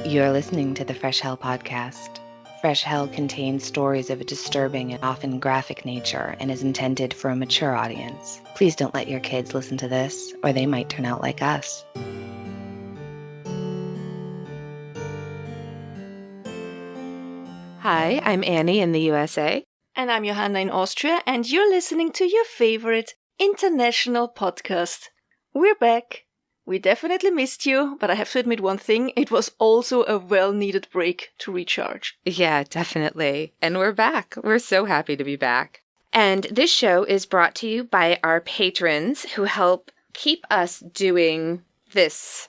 You're listening to the Fresh Hell podcast. Fresh Hell contains stories of a disturbing and often graphic nature and is intended for a mature audience. Please don't let your kids listen to this, or they might turn out like us. Hi, I'm Annie in the USA. And I'm Johanna in Austria, and you're listening to your favorite international podcast. We're back. We definitely missed you, but I have to admit one thing, it was also a well-needed break to recharge. Yeah, definitely. And we're back. We're so happy to be back. And this show is brought to you by our patrons who help keep us doing this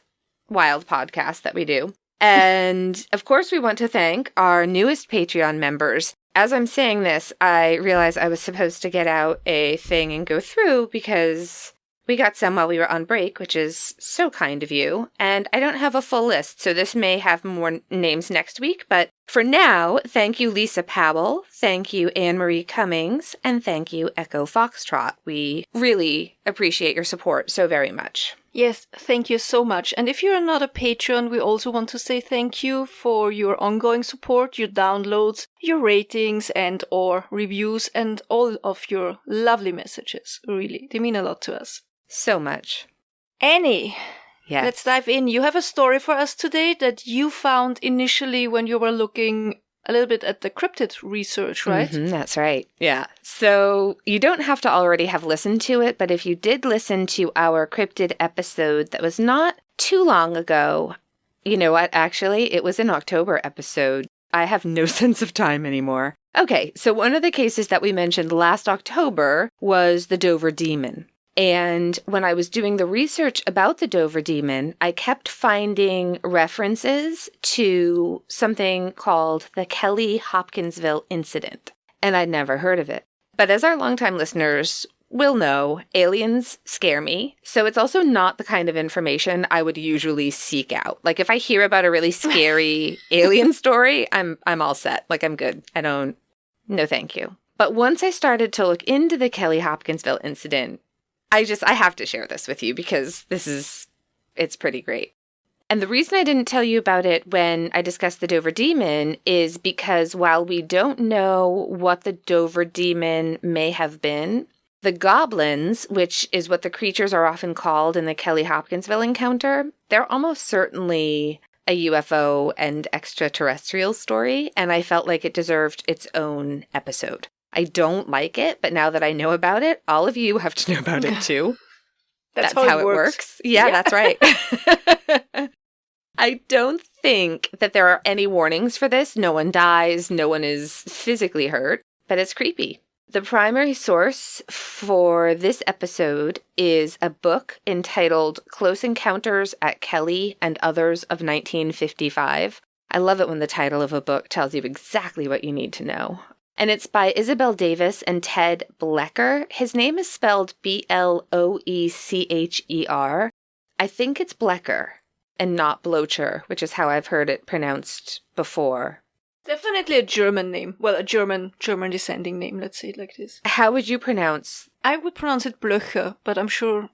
wild podcast that we do. And of course, we want to thank our newest Patreon members. As I'm saying this, I realize I was supposed to get out a thing and go through because we got some while we were on break, which is so kind of you. And I don't have a full list, so this may have more names next week. But for now, thank you, Lisa Powell. Thank you, Anne-Marie Cummings. And thank you, Echo Foxtrot. We really appreciate your support so very much. Yes, thank you so much. And if you're not a patron, we also want to say thank you for your ongoing support, your downloads, your ratings and or reviews, and all of your lovely messages. Really, they mean a lot to us. So much. Annie, yes. Let's dive in. You have a story for us today that you found initially when you were looking a little bit at the cryptid research, right? Mm-hmm, that's right. Yeah. So you don't have to already have listened to it, but if you did listen to our cryptid episode that was not too long ago, you know what? Actually, it was an October episode. I have no sense of time anymore. Okay, so one of the cases that we mentioned last October was the Dover Demon. And when I was doing the research about the Dover Demon, I kept finding references to something called the Kelly Hopkinsville incident. And I'd never heard of it. But as our longtime listeners will know, aliens scare me. So it's also not the kind of information I would usually seek out. Like if I hear about a really scary alien story, I'm all set. Like I'm good. No thank you. But once I started to look into the Kelly Hopkinsville incident, I have to share this with you because it's pretty great. And the reason I didn't tell you about it when I discussed the Dover Demon is because while we don't know what the Dover Demon may have been, the goblins, which is what the creatures are often called in the Kelly Hopkinsville encounter, they're almost certainly a UFO and extraterrestrial story, and I felt like it deserved its own episode. I don't like it, but now that I know about it, all of you have to know about it too. That's how it works. Yeah, that's right. I don't think that there are any warnings for this. No one dies, no one is physically hurt, but it's creepy. The primary source for this episode is a book entitled Close Encounters at Kelly and Others of 1955. I love it when the title of a book tells you exactly what you need to know. And it's by Isabel Davis and Ted Blecher. His name is spelled Bloecher. I think it's Blecher and not Blocher, which is how I've heard it pronounced before. Definitely a German name. Well, a German descending name, let's say it like this. How would you pronounce? I would pronounce it Blöcher, but I'm sure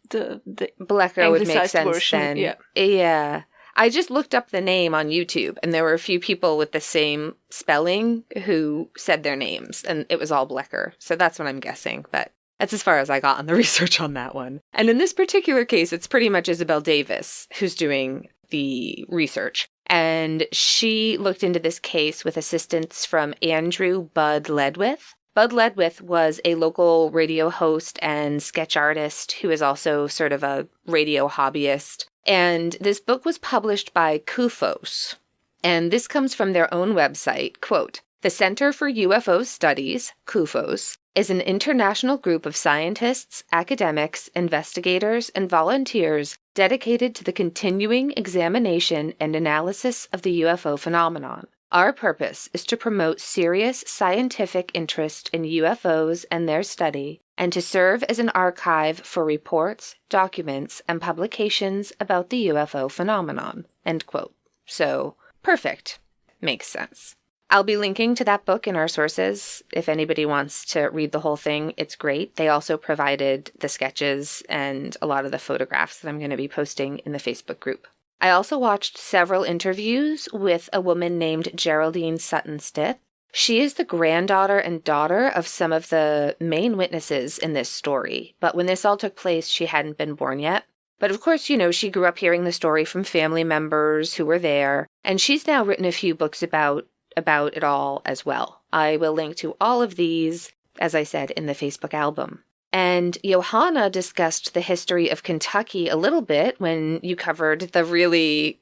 the Blecher would make sense version, then. Yeah. Yeah. I just looked up the name on YouTube, and there were a few people with the same spelling who said their names, and it was all Blecher. So that's what I'm guessing, but that's as far as I got on the research on that one. And in this particular case, it's pretty much Isabel Davis who's doing the research. And she looked into this case with assistance from Andrew Bud Ledwith. Bud Ledwith was a local radio host and sketch artist who is also sort of a radio hobbyist. And this book was published by Kufos. And this comes from their own website. Quote, "The Center for UFO Studies, Kufos, is an international group of scientists, academics, investigators, and volunteers dedicated to the continuing examination and analysis of the UFO phenomenon. Our purpose is to promote serious scientific interest in UFOs and their study, and to serve as an archive for reports, documents, and publications about the UFO phenomenon." End quote. So, perfect. Makes sense. I'll be linking to that book in our sources. If anybody wants to read the whole thing, it's great. They also provided the sketches and a lot of the photographs that I'm going to be posting in the Facebook group. I also watched several interviews with a woman named Geraldine Sutton-Stith. She is the granddaughter and daughter of some of the main witnesses in this story, but when this all took place, she hadn't been born yet. But of course, she grew up hearing the story from family members who were there, and she's now written a few books about it all as well. I will link to all of these, as I said, in the Facebook album. And Johanna discussed the history of Kentucky a little bit when you covered the really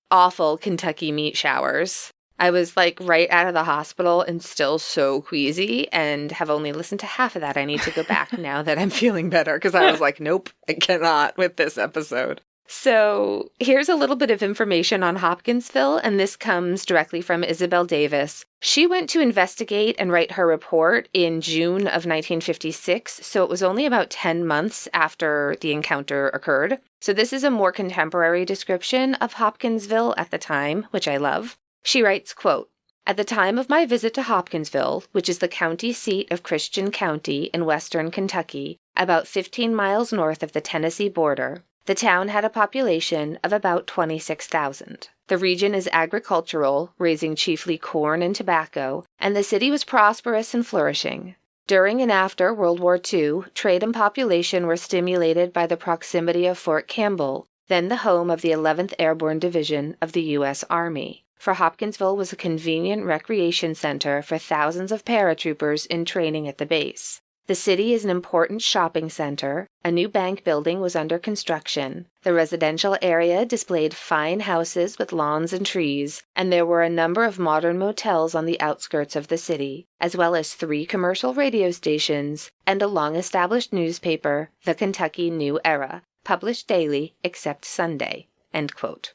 awful Kentucky meat showers. I was right out of the hospital and still so queasy and have only listened to half of that. I need to go back now that I'm feeling better because I was nope, I cannot with this episode. So here's a little bit of information on Hopkinsville, and this comes directly from Isabel Davis. She went to investigate and write her report in June of 1956, so it was only about 10 months after the encounter occurred. So this is a more contemporary description of Hopkinsville at the time, which I love. She writes, quote, "At the time of my visit to Hopkinsville, which is the county seat of Christian County in western Kentucky, about 15 miles north of the Tennessee border, the town had a population of about 26,000. The region is agricultural, raising chiefly corn and tobacco, and the city was prosperous and flourishing. During and after World War II, trade and population were stimulated by the proximity of Fort Campbell, then the home of the 11th Airborne Division of the U.S. Army. For Hopkinsville was a convenient recreation center for thousands of paratroopers in training at the base. The city is an important shopping center. A new bank building was under construction. The residential area displayed fine houses with lawns and trees, and there were a number of modern motels on the outskirts of the city, as well as 3 commercial radio stations and a long-established newspaper, the Kentucky New Era, published daily except Sunday." End quote.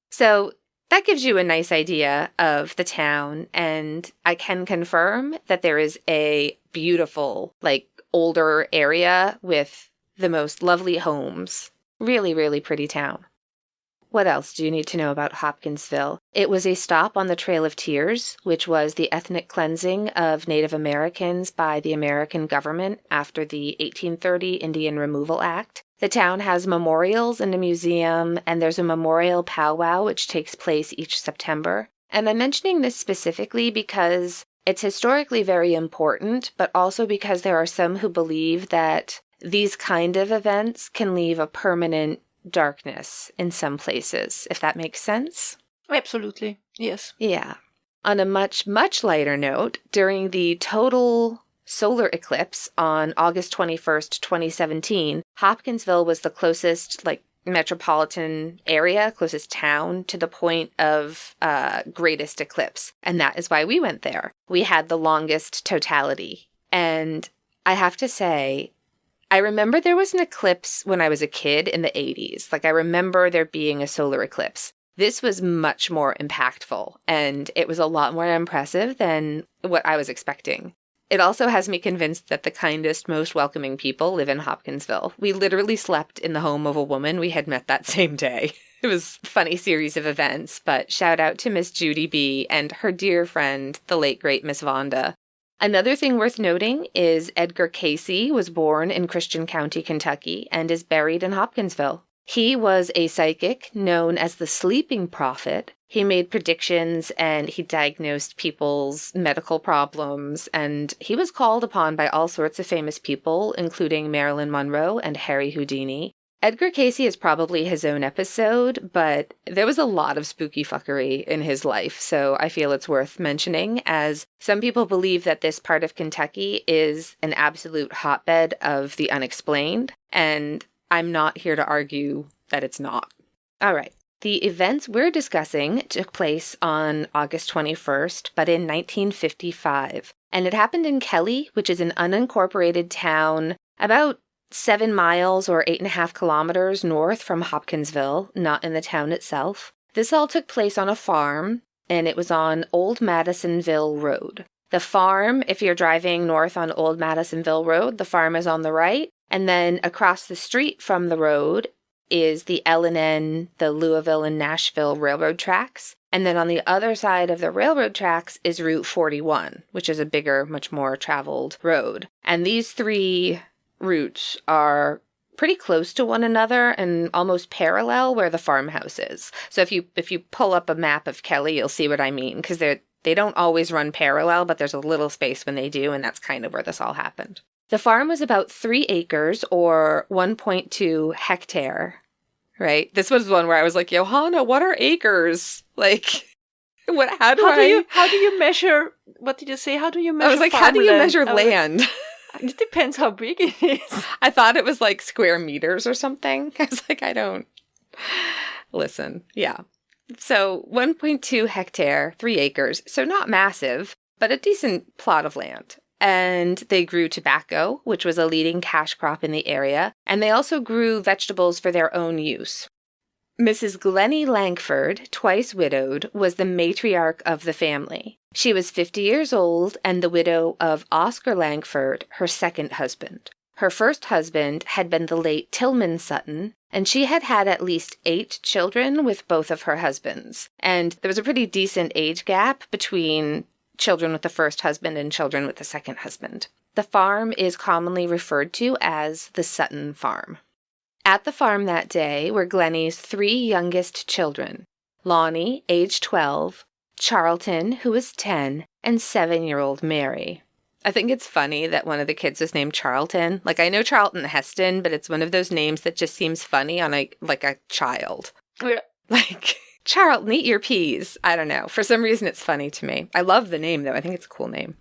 So that gives you a nice idea of the town, and I can confirm that there is a beautiful, older area with the most lovely homes. Really, really pretty town. What else do you need to know about Hopkinsville? It was a stop on the Trail of Tears, which was the ethnic cleansing of Native Americans by the American government after the 1830 Indian Removal Act. The town has memorials and a museum, and there's a memorial powwow which takes place each September. And I'm mentioning this specifically because it's historically very important, but also because there are some who believe that these kind of events can leave a permanent darkness in some places, if that makes sense. Absolutely, yes. Yeah. On a much, much lighter note, during the total solar eclipse on August 21st, 2017, Hopkinsville was the closest, metropolitan area, closest town to the point of greatest eclipse. And that is why we went there. We had the longest totality. And I have to say, I remember there was an eclipse when I was a kid in the 80s. I remember there being a solar eclipse. This was much more impactful, and it was a lot more impressive than what I was expecting. It also has me convinced that the kindest, most welcoming people live in Hopkinsville. We literally slept in the home of a woman we had met that same day. It was a funny series of events, but shout out to Miss Judy B. and her dear friend, the late great Miss Vonda. Another thing worth noting is Edgar Casey was born in Christian County, Kentucky, and is buried in Hopkinsville. He was a psychic known as the Sleeping Prophet. He made predictions and he diagnosed people's medical problems, and he was called upon by all sorts of famous people, including Marilyn Monroe and Harry Houdini. Edgar Casey is probably his own episode, but there was a lot of spooky fuckery in his life, so I feel it's worth mentioning, as some people believe that this part of Kentucky is an absolute hotbed of the unexplained, and I'm not here to argue that it's not. All right. The events we're discussing took place on August 21st, but in 1955. And it happened in Kelly, which is an unincorporated town about 7 miles or 8.5 kilometers north from Hopkinsville, not in the town itself. This all took place on a farm, and it was on Old Madisonville Road. The farm, if you're driving north on Old Madisonville Road, the farm is on the right, and then across the street from the road is the L&N, the Louisville and Nashville railroad tracks. And then on the other side of the railroad tracks is Route 41, which is a bigger, much more traveled road. And these 3 routes are pretty close to one another and almost parallel where the farmhouse is. So if you pull up a map of Kelly, you'll see what I mean, because they don't always run parallel, but there's a little space when they do, and that's kind of where this all happened. The farm was about 3 acres or 1.2 hectare, right? This was one where I was like, Johanna, what are acres? Like, how do you measure, what did you say? How do you measure I was like, how do you measure land? It depends how big it is. I thought it was like square meters or something. I was like, I don't. Listen, yeah. So 1.2 hectare, 3 acres. So not massive, but a decent plot of land. And they grew tobacco, which was a leading cash crop in the area. And they also grew vegetables for their own use. Mrs. Glenny Lankford, twice widowed, was the matriarch of the family. She was 50 years old and the widow of Oscar Lankford, her second husband. Her first husband had been the late Tillman Sutton, and she had had at least 8 children with both of her husbands. And there was a pretty decent age gap between children with the first husband and children with the second husband. The farm is commonly referred to as the Sutton Farm. At the farm that day were Glenny's 3 youngest children, Lonnie, age 12, Charlton, who was 10, and 7-year-old Mary. I think it's funny that one of the kids was named Charlton. Like, I know Charlton Heston, but it's one of those names that just seems funny on a child. Yeah. Like, Charlton, eat your peas. I don't know. For some reason, it's funny to me. I love the name, though. I think it's a cool name.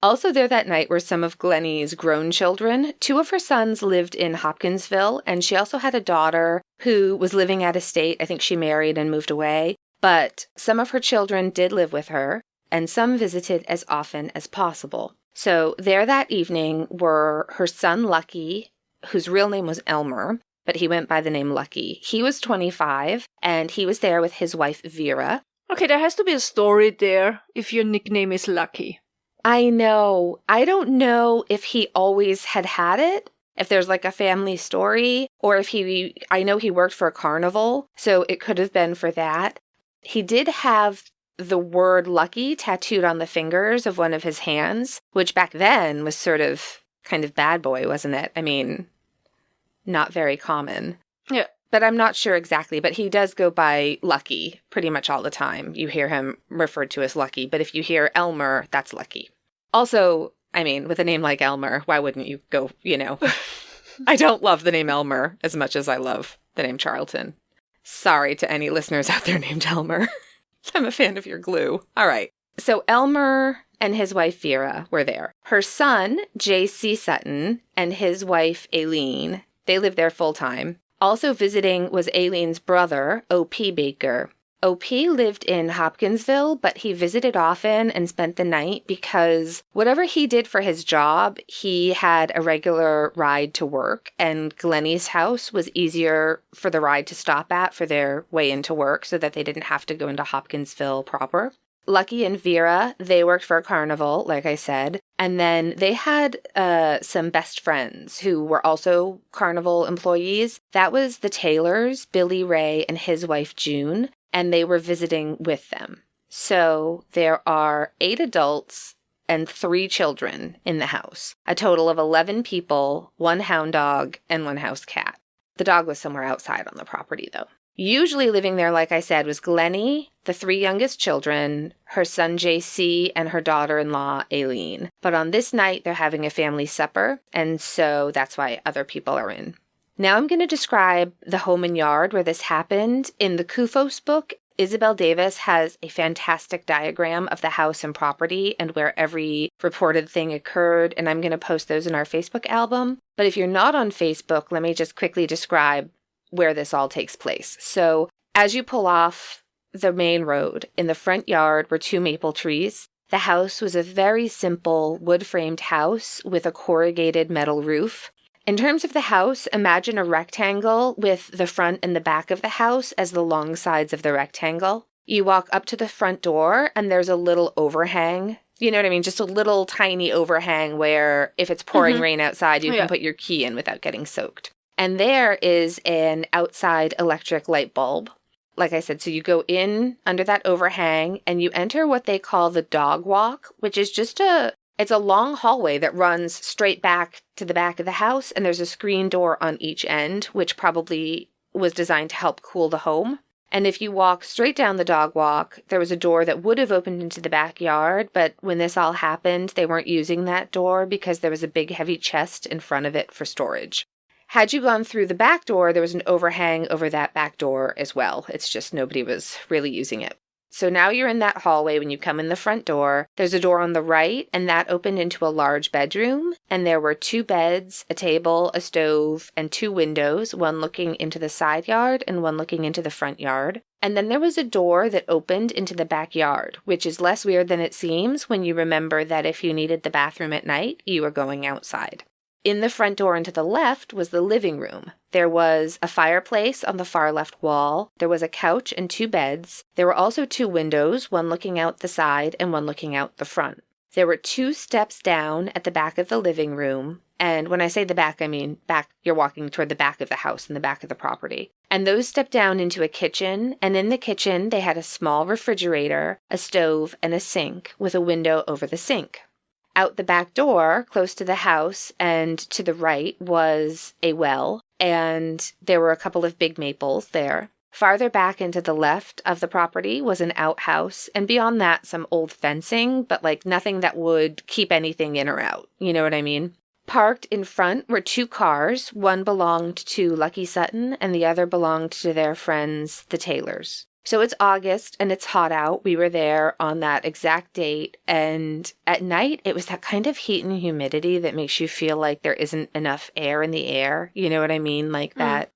Also there that night were some of Glenny's grown children. 2 of her sons lived in Hopkinsville, and she also had a daughter who was living at a state. I think she married and moved away. But some of her children did live with her, and some visited as often as possible. So there that evening were her son Lucky, whose real name was Elmer, but he went by the name Lucky. He was 25, and he was there with his wife Vera. Okay, there has to be a story there if your nickname is Lucky. I know. I don't know if he always had it, if there's like a family story, or if I know he worked for Carnival, so it could have been for that. He did have the word Lucky tattooed on the fingers of one of his hands, which back then was sort of kind of bad boy, wasn't it? I mean, not very common. Yeah. But I'm not sure exactly, but he does go by Lucky pretty much all the time. You hear him referred to as Lucky, but if you hear Elmer, that's Lucky. Also, I mean, with a name like Elmer, why wouldn't you go, I don't love the name Elmer as much as I love the name Charlton. Sorry to any listeners out there named Elmer. I'm a fan of your glue. All right. So Elmer and his wife Vera were there. Her son, J.C. Sutton, and his wife Aileen, they lived there full time. Also visiting was Aileen's brother, O.P. Baker. O.P. lived in Hopkinsville, but he visited often and spent the night because whatever he did for his job, he had a regular ride to work, and Glenny's house was easier for the ride to stop at for their way into work so that they didn't have to go into Hopkinsville proper. Lucky and Vera, they worked for Carnival, like I said, and then they had some best friends who were also Carnival employees. That was the Taylors, Billy Ray, and his wife June, and they were visiting with them. So there are 8 adults and 3 children in the house, a total of 11 people, 1 hound dog, and 1 house cat. The dog was somewhere outside on the property, though. Usually living there, like I said, was Glenny, the 3 youngest children, her son JC, and her daughter-in-law Aileen. But on this night, they're having a family supper, and so that's why other people are in. Now I'm going to describe the home and yard where this happened. In the Kufos book, Isabel Davis has a fantastic diagram of the house and property and where every reported thing occurred, and I'm going to post those in our Facebook album. But if you're not on Facebook, let me just quickly describe where this all takes place. So as you pull off the main road, in the front yard were 2 maple trees. The house was a very simple wood-framed house with a corrugated metal roof. In terms of the house, imagine a rectangle with the front and the back of the house as the long sides of the rectangle. You walk up to the front door and there's a little overhang. You know what I mean? Just a little tiny overhang where if it's pouring rain outside, you can put your key in without getting soaked. And there is an outside electric light bulb. Like I said, so you go in under that overhang and you enter what they call the dog walk, which is just a It's a long hallway that runs straight back to the back of the house, and there's a screen door on each end, which probably was designed to help cool the home. And if you walk straight down the dog walk, there was a door that would have opened into the backyard, but when this all happened, they weren't using that door because there was a big heavy chest in front of it for storage. Had you gone through the back door, there was an overhang over that back door as well. It's just nobody was really using it. So now you're in that hallway when you come in the front door. There's a door on the right, and that opened into a large bedroom. And there were 2 beds, a table, a stove, and 2 windows, one looking into the side yard and one looking into the front yard. And then there was a door that opened into the backyard, which is less weird than it seems when you remember that if you needed the bathroom at night, you were going outside. In the front door and to the left was the living room. There was a fireplace on the far left wall. There was a couch and 2 beds. There were also 2 windows, one looking out the side and one looking out the front. There were 2 steps down at the back of the living room. And when I say the back, I mean back, you're walking toward the back of the house and the back of the property. And those stepped down into a kitchen. And in the kitchen, they had a small refrigerator, a stove, and a sink with a window over the sink. Out the back door, close to the house and to the right, was a well, and there were a couple of big maples there. Farther back into the left of the property was an outhouse, and beyond that, some old fencing, but like nothing that would keep anything in or out. You know what I mean? Parked in front were 2 cars. One belonged to Lucky Sutton, and the other belonged to their friends, the Taylors. So it's August and it's hot out. We were there on that exact date. And at night, it was that kind of heat and humidity that makes you feel like there isn't enough air in the air. You know what I mean? Like that.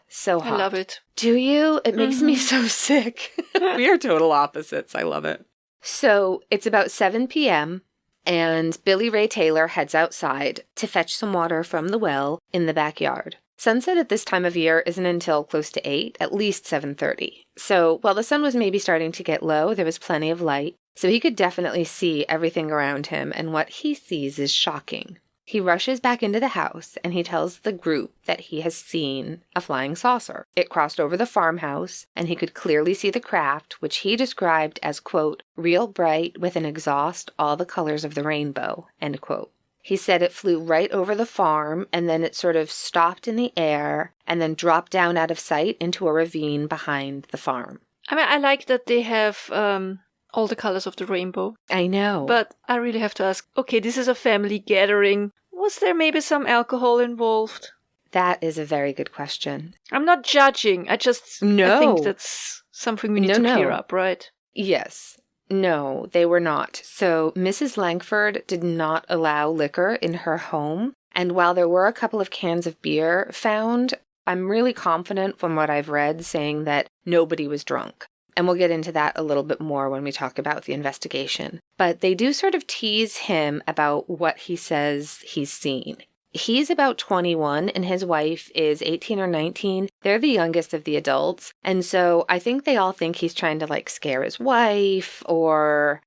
So hot. I love it. Do you? It makes me so sick. We are total opposites. I love it. So it's about 7 p.m. and Billy Ray Taylor heads outside to fetch some water from the well in the backyard. Sunset at this time of year isn't until close to 8, at least 7:30. So while the sun was maybe starting to get low, there was plenty of light. So he could definitely see everything around him, and what he sees is shocking. He rushes back into the house, and he tells the group that he has seen a flying saucer. It crossed over the farmhouse, and he could clearly see the craft, which he described as, quote, real bright with an exhaust all the colors of the rainbow, end quote. He said it flew right over the farm, and then it sort of stopped in the air and then dropped down out of sight into a ravine behind the farm. I mean, I like that they have all the colors of the rainbow. I know. But I really have to ask, okay, this is a family gathering. Was there maybe some alcohol involved? That is a very good question. I'm not judging. I think that's something we need to clear up, right? Yes. No, they were not. So Mrs. Lankford did not allow liquor in her home. And while there were a couple of cans of beer found, I'm really confident from what I've read saying that nobody was drunk. And we'll get into that a little bit more when we talk about the investigation. But they do sort of tease him about what he says he's seen. He's about 21 and his wife is 18 or 19. They're the youngest of the adults. And so I think they all think he's trying to like scare his wife or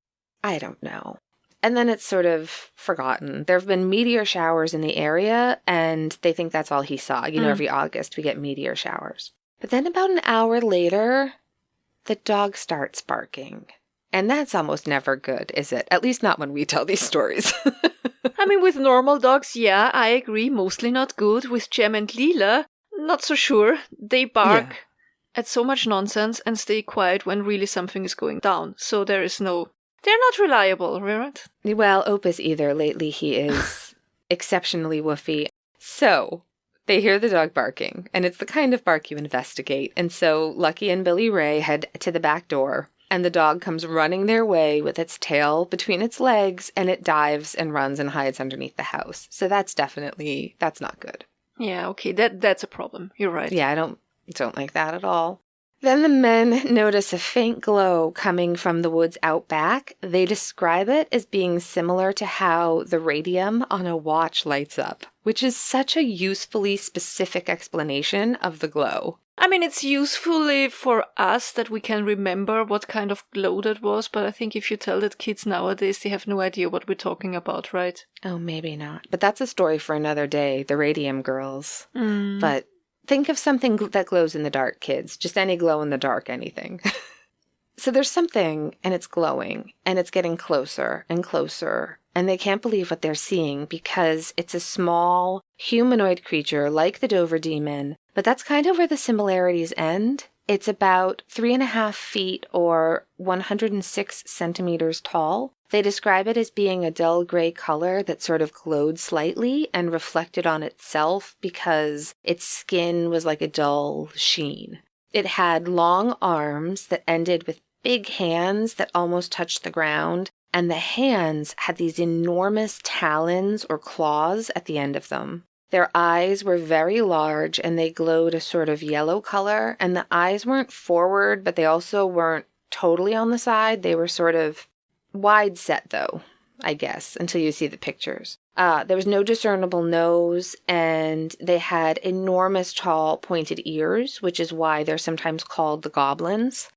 I don't know. And then it's sort of forgotten. There have been meteor showers in the area and they think that's all he saw. You know, every August we get meteor showers. But then about an hour later, the dog starts barking. And that's almost never good, is it? At least not when we tell these stories. I mean, with normal dogs, yeah, I agree, mostly not good. With Jem and Leela, not so sure. They bark at so much nonsense and stay quiet when really something is going down. So they're not reliable, right? Well, Opus either. Lately he is exceptionally woofy. So they hear the dog barking, and it's the kind of bark you investigate. And so Lucky and Billy Ray head to the back door. And the dog comes running their way with its tail between its legs, and it dives and runs and hides underneath the house. So that's not good. Yeah, okay, that's a problem. You're right. Yeah, I don't like that at all. Then the men notice a faint glow coming from the woods out back. They describe it as being similar to how the radium on a watch lights up, which is such a usefully specific explanation of the glow. I mean, it's usefully for us that we can remember what kind of glow that was, but I think if you tell that kids nowadays, they have no idea what we're talking about, right? Oh, maybe not. But that's a story for another day, the radium girls. But think of something that glows in the dark, kids. Just any glow in the dark, anything. So there's something, and it's glowing, and it's getting closer and closer and they can't believe what they're seeing because it's a small humanoid creature like the Dover demon, but that's kind of where the similarities end. It's about 3.5 feet or 106 centimeters tall. They describe it as being a dull gray color that sort of glowed slightly and reflected on itself because its skin was like a dull sheen. It had long arms that ended with big hands that almost touched the ground, and the hands had these enormous talons or claws at the end of them. Their eyes were very large and they glowed a sort of yellow color, and the eyes weren't forward, but they also weren't totally on the side. They were sort of wide set, though, I guess, until you see the pictures. There was no discernible nose, and they had enormous tall pointed ears, which is why they're sometimes called the goblins.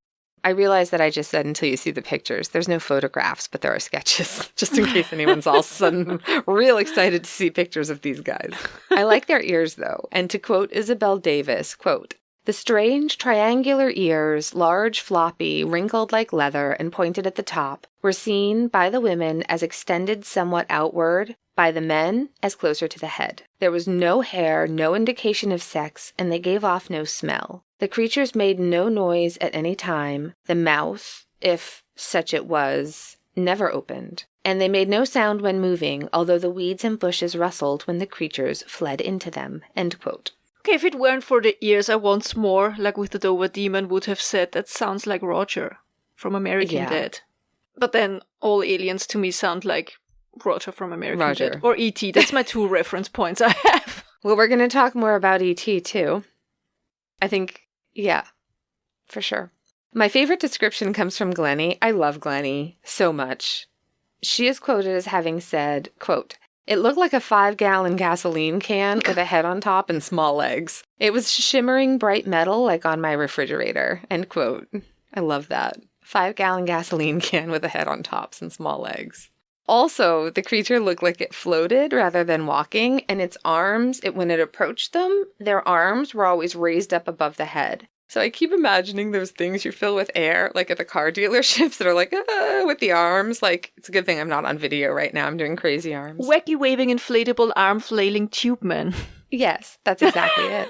I realize that I just said until you see the pictures. There's no photographs, but there are sketches, just in case anyone's all of a sudden real excited to see pictures of these guys. I like their ears, though, and to quote Isabel Davis, quote, "The strange triangular ears, large, floppy, wrinkled like leather, and pointed at the top, were seen by the women as extended somewhat outward, by the men as closer to the head. There was no hair, no indication of sex, and they gave off no smell. The creatures made no noise at any time. The mouth, if such it was, never opened. And they made no sound when moving, although the weeds and bushes rustled when the creatures fled into them." End quote. Okay, if it weren't for the ears, I once more, like with the Dover demon, would have said that sounds like Roger from American Dad. But then all aliens to me sound like Roger from American Dad. Or E.T. That's my 2 reference points I have. Well, we're going to talk more about E.T. too. I think, yeah, for sure. My favorite description comes from Glenny. I love Glenny so much. She is quoted as having said, quote, "It looked like a 5-gallon gasoline can with a head on top and small legs. It was shimmering bright metal like on my refrigerator." End quote. I love that. 5-gallon gasoline can with a head on tops and small legs. Also, the creature looked like it floated rather than walking, and its arms, when it approached them, their arms were always raised up above the head. So I keep imagining those things you fill with air, like at the car dealerships that are like, with the arms. Like, it's a good thing I'm not on video right now. I'm doing crazy arms. Wacky waving inflatable arm flailing tube man. Yes, that's exactly it.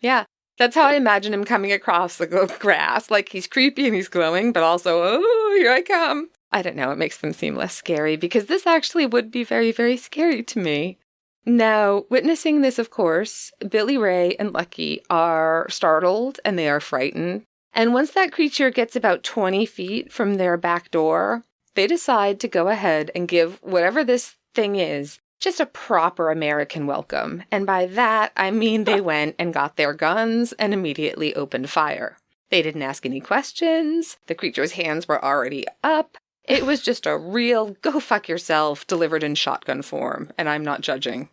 Yeah. That's how I imagine him coming across the grass. Like, he's creepy and he's glowing, but also, oh, here I come. I don't know. It makes them seem less scary because this actually would be very, very scary to me. Now, witnessing this, of course, Billy Ray and Lucky are startled and they are frightened. And once that creature gets about 20 feet from their back door, they decide to go ahead and give whatever this thing is just a proper American welcome. And by that, I mean they went and got their guns and immediately opened fire. They didn't ask any questions. The creature's hands were already up. It was just a real go fuck yourself delivered in shotgun form, and I'm not judging.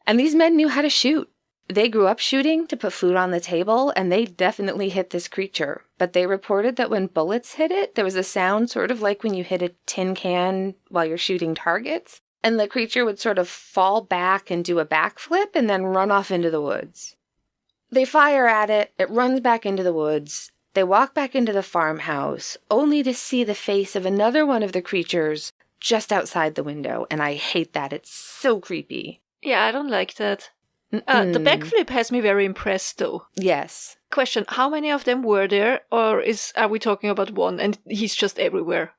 And these men knew how to shoot. They grew up shooting to put food on the table, and they definitely hit this creature. But they reported that when bullets hit it, there was a sound sort of like when you hit a tin can while you're shooting targets, and the creature would sort of fall back and do a backflip and then run off into the woods. They fire at it, it runs back into the woods. They walk back into the farmhouse, only to see the face of another one of the creatures just outside the window, and I hate that. It's so creepy. Yeah, I don't like that. The backflip has me very impressed, though. Yes. Question, how many of them were there, or are we talking about one, and he's just everywhere?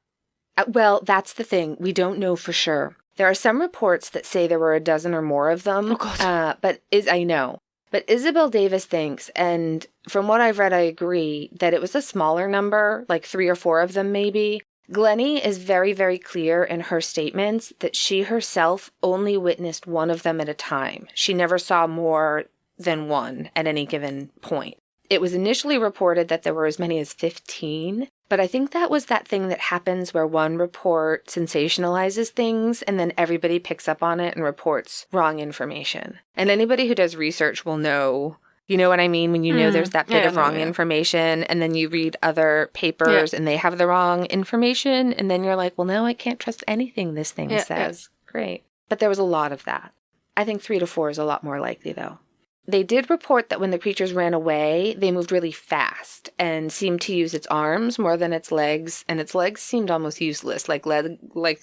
Well, that's the thing. We don't know for sure. There are some reports that say there were a dozen or more of them. Oh, God. I know. But Isabel Davis thinks, and from what I've read, I agree, that it was a smaller number, like 3 or 4 of them maybe. Glenny is very, very clear in her statements that she herself only witnessed one of them at a time. She never saw more than one at any given point. It was initially reported that there were as many as 15, but I think that was that thing that happens where one report sensationalizes things and then everybody picks up on it and reports wrong information. And anybody who does research will know, you know what I mean? When you know there's that bit of wrong information and then you read other papers and they have the wrong information and then you're like, well, no, I can't trust anything this thing says. Great. But there was a lot of that. I think 3 to 4 is a lot more likely, though. They did report that when the creatures ran away, they moved really fast and seemed to use its arms more than its legs, and its legs seemed almost useless, like the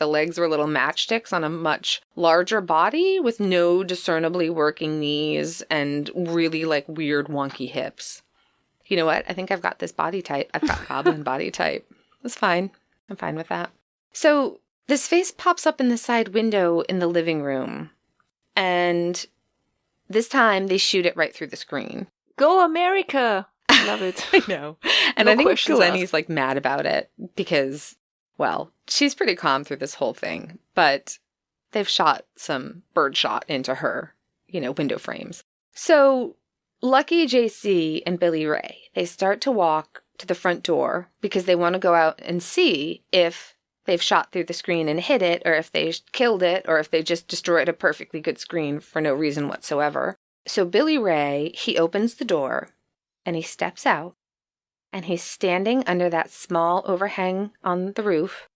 legs were little matchsticks on a much larger body with no discernibly working knees and really weird wonky hips. You know what? I think I've got this body type. I've got goblin body type. That's fine. I'm fine with that. So this face pops up in the side window in the living room, and this time they shoot it right through the screen. Go America! Love it. I know. And No I think questions Glenny's mad about it because, well, she's pretty calm through this whole thing, but they've shot some birdshot into her, window frames. So Lucky, JC, and Billy Ray, they start to walk to the front door because they want to go out and see if they've shot through the screen and hit it, or if they killed it, or if they just destroyed a perfectly good screen for no reason whatsoever. So Billy Ray, he opens the door, and he steps out, and he's standing under that small overhang on the roof,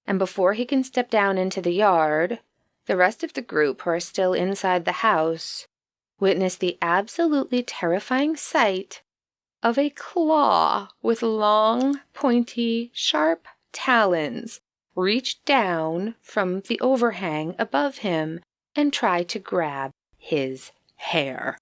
and before he can step down into the yard, the rest of the group who are still inside the house witness the absolutely terrifying sight of a claw with long, pointy, sharp talons reach down from the overhang above him and try to grab his hair.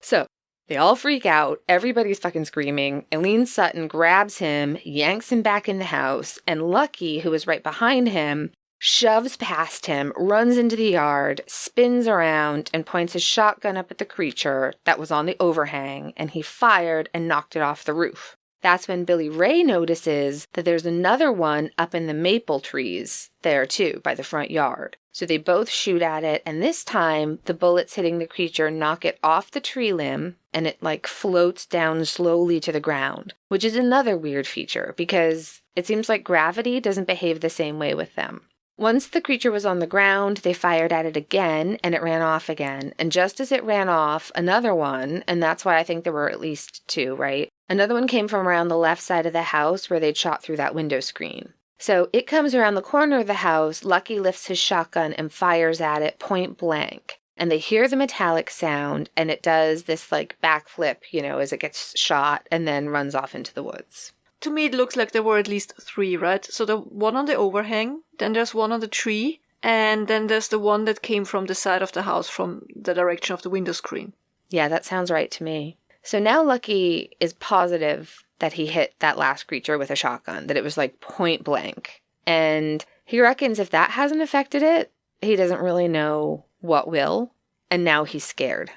So they all freak out. Everybody's fucking screaming. Eileen Sutton grabs him, yanks him back in the house, and Lucky, who is right behind him, shoves past him, runs into the yard, spins around, and points his shotgun up at the creature that was on the overhang, and he fired and knocked it off the roof. That's when Billy Ray notices that there's another one up in the maple trees there too, by the front yard. So they both shoot at it, and this time the bullets hitting the creature knock it off the tree limb, and it floats down slowly to the ground, which is another weird feature because it seems like gravity doesn't behave the same way with them. Once the creature was on the ground, they fired at it again, and it ran off again. And just as it ran off, another one, and that's why I think there were at least two, right? Another one came from around the left side of the house where they'd shot through that window screen. So it comes around the corner of the house, Lucky lifts his shotgun and fires at it point blank. And they hear the metallic sound, and it does this backflip, as it gets shot, and then runs off into the woods. To me, it looks like there were at least three, right? So the one on the overhang, then there's one on the tree, and then there's the one that came from the side of the house from the direction of the window screen. Yeah, that sounds right to me. So now Lucky is positive that he hit that last creature with a shotgun, that it was point blank. And he reckons if that hasn't affected it, he doesn't really know what will. And now he's scared.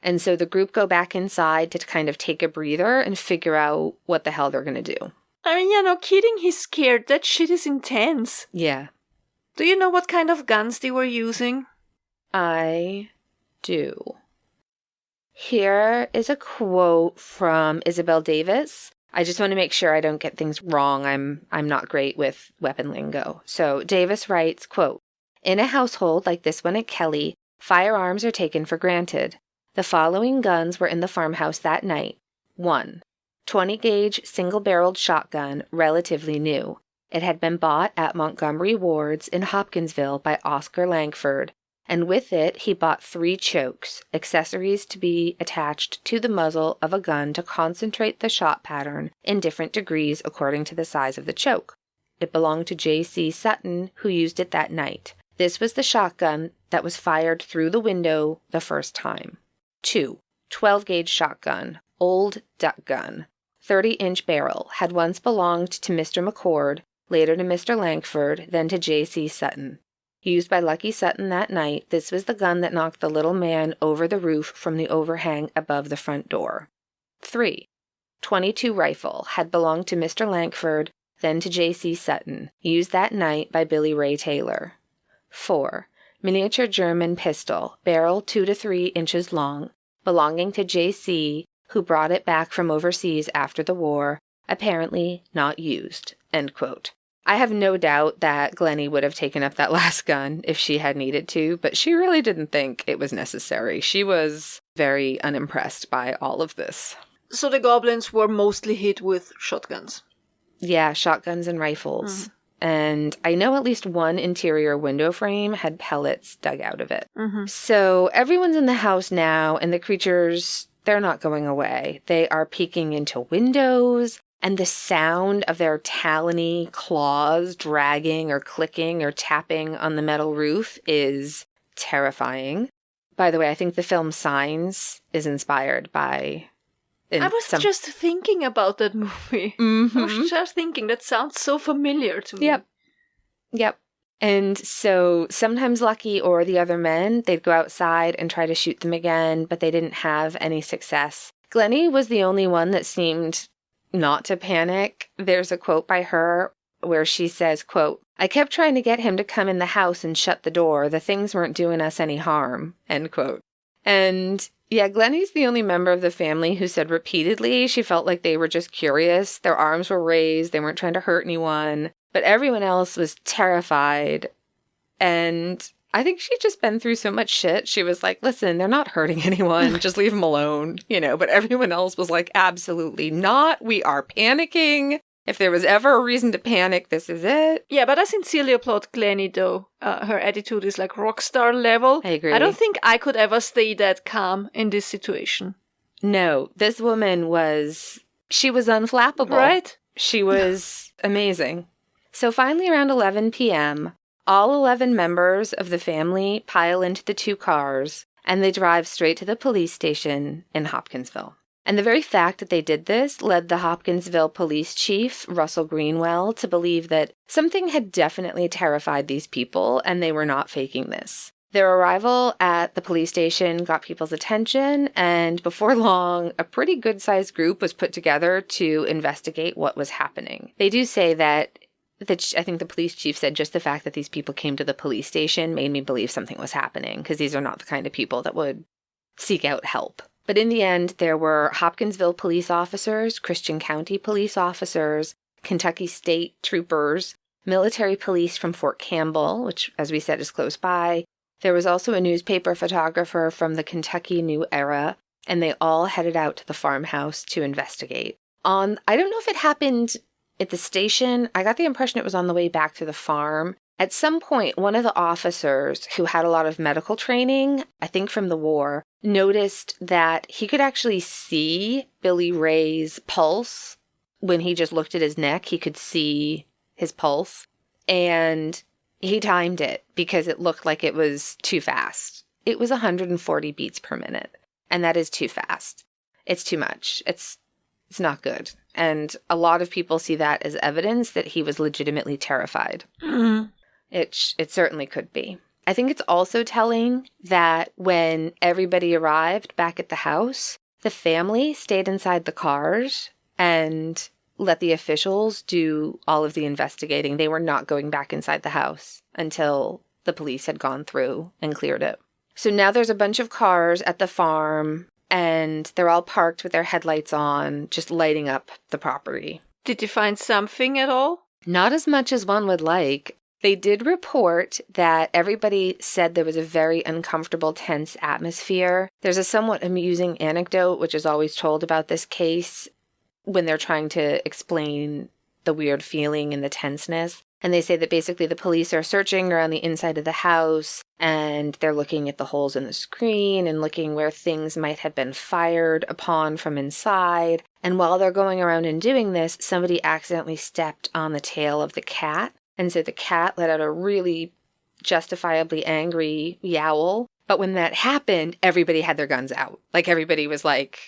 And so the group go back inside to kind of take a breather and figure out what the hell they're going to do. I mean, yeah, no kidding, he's scared. That shit is intense. Yeah. Do you know what kind of guns they were using? I do. Here is a quote from Isabel Davis. I just want to make sure I don't get things wrong. I'm not great with weapon lingo. So Davis writes, quote, "In a household like this one at Kelly, firearms are taken for granted. The following guns were in the farmhouse that night. 1. 20-gauge single-barreled shotgun, relatively new. It had been bought at Montgomery Ward's in Hopkinsville by Edgar Lankford, and with it he bought 3 chokes, accessories to be attached to the muzzle of a gun to concentrate the shot pattern in different degrees according to the size of the choke. It belonged to J.C. Sutton, who used it that night. This was the shotgun that was fired through the window the first time. 2. 12-gauge shotgun, old duck gun. 30-inch barrel, had once belonged to Mr. McCord, later to Mr. Lankford, then to J.C. Sutton. Used by Lucky Sutton that night, this was the gun that knocked the little man over the roof from the overhang above the front door. 3. 22 rifle, had belonged to Mr. Lankford, then to J.C. Sutton. Used that night by Billy Ray Taylor. 4. Miniature German pistol, barrel 2 to 3 inches long, belonging to J.C., who brought it back from overseas after the war, apparently not used." End quote. I have no doubt that Glenny would have taken up that last gun if she had needed to, but she really didn't think it was necessary. She was very unimpressed by all of this. So the goblins were mostly hit with shotguns. Yeah, shotguns and rifles. and I know at least one interior window frame had pellets dug out of it. Mm-hmm. So everyone's in the house now, and the creatures, they're not going away. They are peeking into windows, and the sound of their talony claws dragging or clicking or tapping on the metal roof is terrifying. By the way, I think the film Signs is inspired by... I was just thinking about that movie. Mm-hmm. I was just thinking, that sounds so familiar to me. Yep. And so sometimes Lucky or the other men, they'd go outside and try to shoot them again, but they didn't have any success. Glenny was the only one that seemed not to panic. There's a quote by her where she says, quote, "I kept trying to get him to come in the house and shut the door. The things weren't doing us any harm," end quote. And yeah, Glenny's the only member of the family who said repeatedly she felt like they were just curious. Their arms were raised. They weren't trying to hurt anyone. But everyone else was terrified. And I think she'd just been through so much shit. She was like, listen, they're not hurting anyone. Just leave them alone, But everyone else was like, absolutely not. We are panicking. If there was ever a reason to panic, this is it. Yeah, but I sincerely applaud Glenny, though. Her attitude is like rock star level. I agree. I don't think I could ever stay that calm in this situation. No, this woman she was unflappable. Right? She was amazing. So finally around 11 p.m., all 11 members of the family pile into the 2 cars, and they drive straight to the police station in Hopkinsville. And the very fact that they did this led the Hopkinsville police chief, Russell Greenwell, to believe that something had definitely terrified these people, and they were not faking this. Their arrival at the police station got people's attention, and before long, a pretty good-sized group was put together to investigate what was happening. They do say that I think the police chief said just the fact that these people came to the police station made me believe something was happening, because these are not the kind of people that would seek out help. But in the end, there were Hopkinsville police officers, Christian County police officers, Kentucky State troopers, military police from Fort Campbell, which, as we said, is close by. There was also a newspaper photographer from the Kentucky New Era, and they all headed out to the farmhouse to investigate. I don't know if it happened at the station. I got the impression it was on the way back to the farm. At some point, one of the officers who had a lot of medical training, I think from the war, noticed that he could actually see Billy Ray's pulse. When he just looked at his neck, he could see his pulse. And he timed it because it looked like it was too fast. It was 140 beats per minute. And that is too fast. It's too much. It's not good. And a lot of people see that as evidence that he was legitimately terrified. Mm-hmm. It certainly could be. I think it's also telling that when everybody arrived back at the house, the family stayed inside the cars and let the officials do all of the investigating. They were not going back inside the house until the police had gone through and cleared it. So now there's a bunch of cars at the farm, and they're all parked with their headlights on, just lighting up the property. Did you find something at all? Not as much as one would like. They did report that everybody said there was a very uncomfortable, tense atmosphere. There's a somewhat amusing anecdote, which is always told about this case when they're trying to explain the weird feeling and the tenseness. And they say that basically the police are searching around the inside of the house, and they're looking at the holes in the screen and looking where things might have been fired upon from inside. And while they're going around and doing this, somebody accidentally stepped on the tail of the cat. And so the cat let out a really justifiably angry yowl. But when that happened, everybody had their guns out. Like, everybody was, like,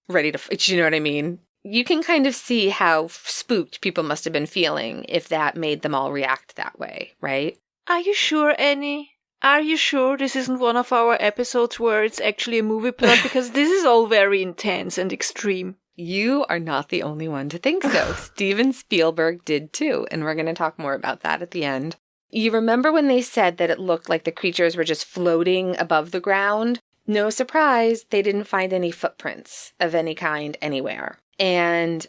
ready to fight. You know what I mean? You can kind of see how spooked people must have been feeling if that made them all react that way, right? Are you sure, Annie? Are you sure this isn't one of our episodes where it's actually a movie plot? Because this is all very intense and extreme. You are not the only one to think so. Steven Spielberg did too, and we're going to talk more about that at the end. You remember when they said that it looked like the creatures were just floating above the ground? No surprise, they didn't find any footprints of any kind anywhere. And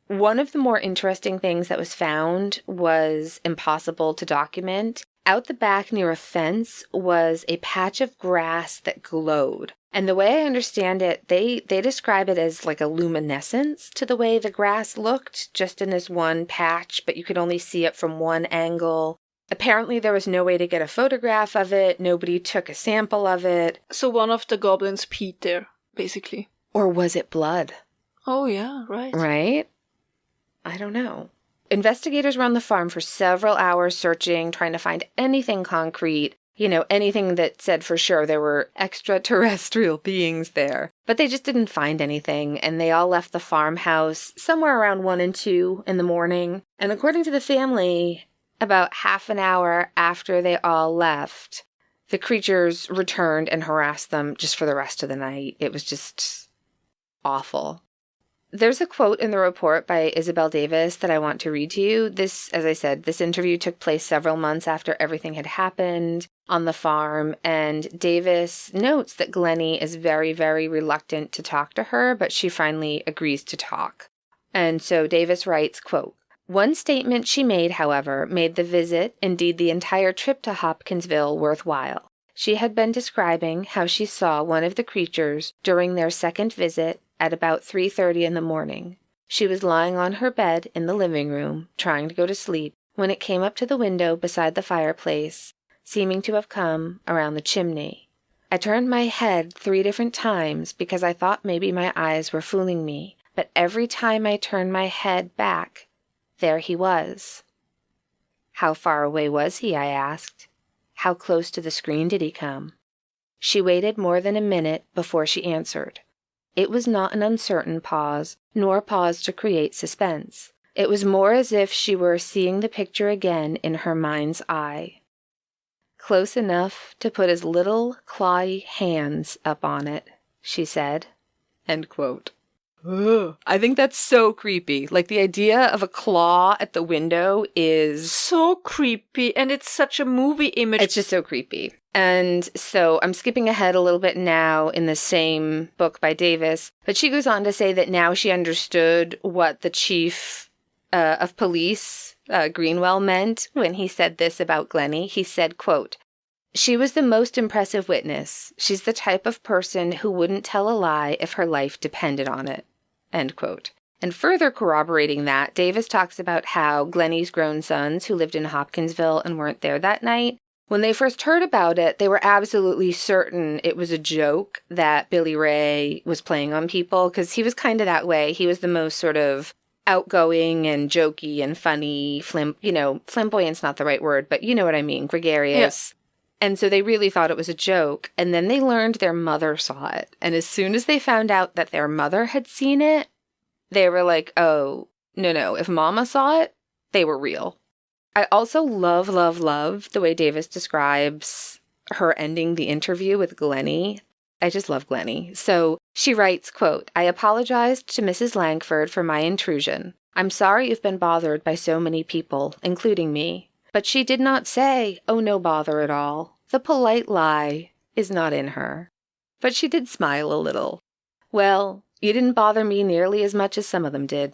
one of the more interesting things that was found was impossible to document. Out the back near a fence was a patch of grass that glowed. And the way I understand it, they describe it as like a luminescence to the way the grass looked, just in this one patch, but you could only see it from one angle. Apparently there was no way to get a photograph of it. Nobody took a sample of it. So one of the goblins peed there, basically. Or was it blood? Oh, yeah, right. Right? I don't know. Investigators were on the farm for several hours searching, trying to find anything concrete, anything that said for sure there were extraterrestrial beings there. But they just didn't find anything, and they all left the farmhouse somewhere around 1 and 2 in the morning. And according to the family, about half an hour after they all left, the creatures returned and harassed them just for the rest of the night. It was just awful. There's a quote in the report by Isabel Davis that I want to read to you. This, as I said, this interview took place several months after everything had happened on the farm, and Davis notes that Glenny is very, very reluctant to talk to her, but she finally agrees to talk. And so Davis writes, quote, "One statement she made, however, made the visit, indeed the entire trip to Hopkinsville, worthwhile. She had been describing how she saw one of the creatures during their second visit at about 3:30 in the morning. She was lying on her bed in the living room, trying to go to sleep, when it came up to the window beside the fireplace, seeming to have come around the chimney. I turned my head 3 different times because I thought maybe my eyes were fooling me, but every time I turned my head back, there he was." "How far away was he?" I asked. "How close to the screen did he come?" She waited more than a minute before she answered. It was not an uncertain pause, nor a pause to create suspense. It was more as if she were seeing the picture again in her mind's eye. "Close enough to put his little clawy hands up on it," she said. End quote. Ugh. I think that's so creepy. Like, the idea of a claw at the window is so creepy, and it's such a movie image. It's just so creepy. And so I'm skipping ahead a little bit now in the same book by Davis, but she goes on to say that now she understood what the chief of police, Greenwell, meant when he said this about Glenny. He said, quote, "She was the most impressive witness. She's the type of person who wouldn't tell a lie if her life depended on it." End quote. And further corroborating that, Davis talks about how Glenny's grown sons who lived in Hopkinsville and weren't there that night, when they first heard about it, they were absolutely certain it was a joke that Billy Ray was playing on people, because he was kind of that way. He was the most sort of outgoing and jokey and funny, flamboyant's not the right word, but you know what I mean, gregarious. Yeah. And so they really thought it was a joke. And then they learned their mother saw it. And as soon as they found out that their mother had seen it, they were like, oh, no, if Mama saw it, they were real. I also love the way Davis describes her ending the interview with Glenny. I just love Glenny. So she writes, quote, "I apologized to Mrs. Lankford for my intrusion. I'm sorry you've been bothered by so many people, including me. But she did not say, oh, no bother at all. The polite lie is not in her. But she did smile a little. Well, you didn't bother me nearly as much as some of them did."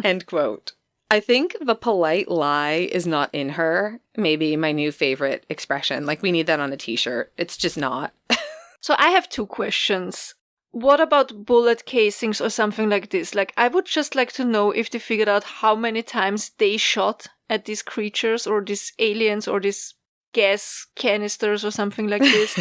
End quote. I think the polite lie is not in her. Maybe my new favorite expression. Like, we need that on a t-shirt. It's just not. So I have 2 questions. What about bullet casings or something like this? Like, I would just like to know if they figured out how many times they shot at these creatures or these aliens or these gas canisters or something like this.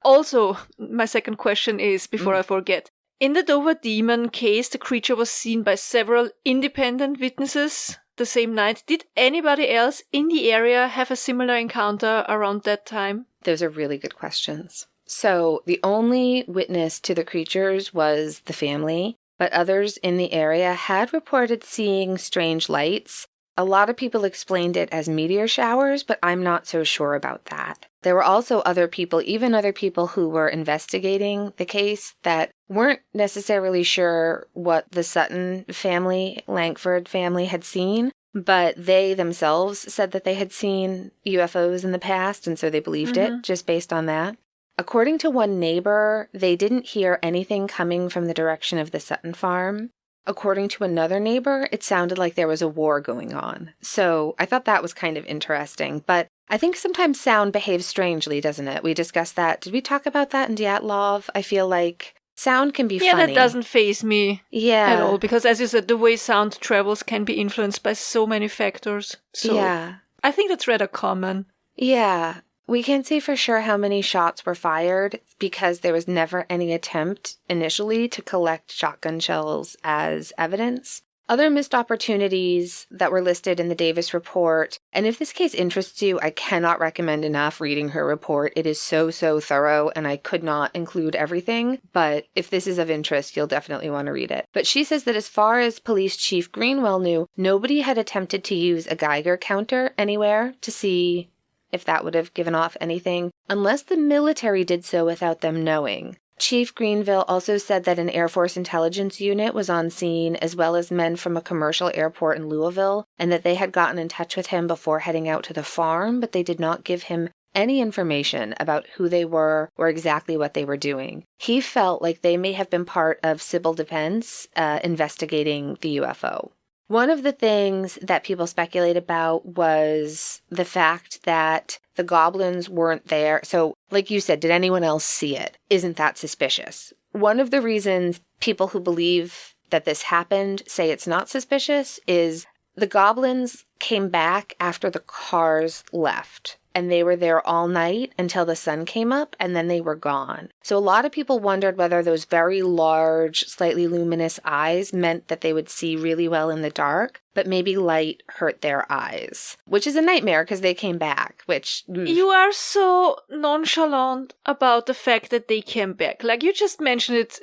Also, my second question is, before I forget, in the Dover Demon case, the creature was seen by several independent witnesses the same night. Did anybody else in the area have a similar encounter around that time? Those are really good questions. So the only witness to the creatures was the family, but others in the area had reported seeing strange lights. A lot of people explained it as meteor showers, but I'm not so sure about that. There were also other people, even other people who were investigating the case, that weren't necessarily sure what the Sutton family, Lankford family, had seen, but they themselves said that they had seen UFOs in the past, and so they believed it just based on that. According to one neighbor, they didn't hear anything coming from the direction of the Sutton farm. according to another neighbor, it sounded like there was a war going on. So I thought that was kind of interesting. But I think sometimes sound behaves strangely, doesn't it? We discussed that. Did we talk about that in Dyatlov? I feel like sound can be funny. Yeah, that doesn't faze me at all. Because as you said, the way sound travels can be influenced by so many factors. So yeah. I think that's rather common. Yeah. We can't say for sure how many shots were fired because there was never any attempt initially to collect shotgun shells as evidence. Other missed opportunities that were listed in the Davis report, and if this case interests you, I cannot recommend enough reading her report. It is so thorough, and I could not include everything, but if this is of interest, you'll definitely want to read it. But she says that as far as Police Chief Greenwell knew, nobody had attempted to use a Geiger counter anywhere to see if that would have given off anything, unless the military did so without them knowing. Chief Greenville also said that an Air Force intelligence unit was on scene, as well as men from a commercial airport in Louisville, and that they had gotten in touch with him before heading out to the farm, but they did not give him any information about who they were or exactly what they were doing. He felt like they may have been part of civil defense investigating the UFO. One of the things that people speculate about was the fact that the goblins weren't there. So, like you said, did anyone else see it? Isn't that suspicious? One of the reasons people who believe that this happened say it's not suspicious is the goblins came back after the cars left. And they were there all night until the sun came up, and then they were gone. So a lot of people wondered whether those very large, slightly luminous eyes meant that they would see really well in the dark, but maybe light hurt their eyes, which is a nightmare because they came back, which... You are so nonchalant about the fact that they came back. Like, you just mentioned it,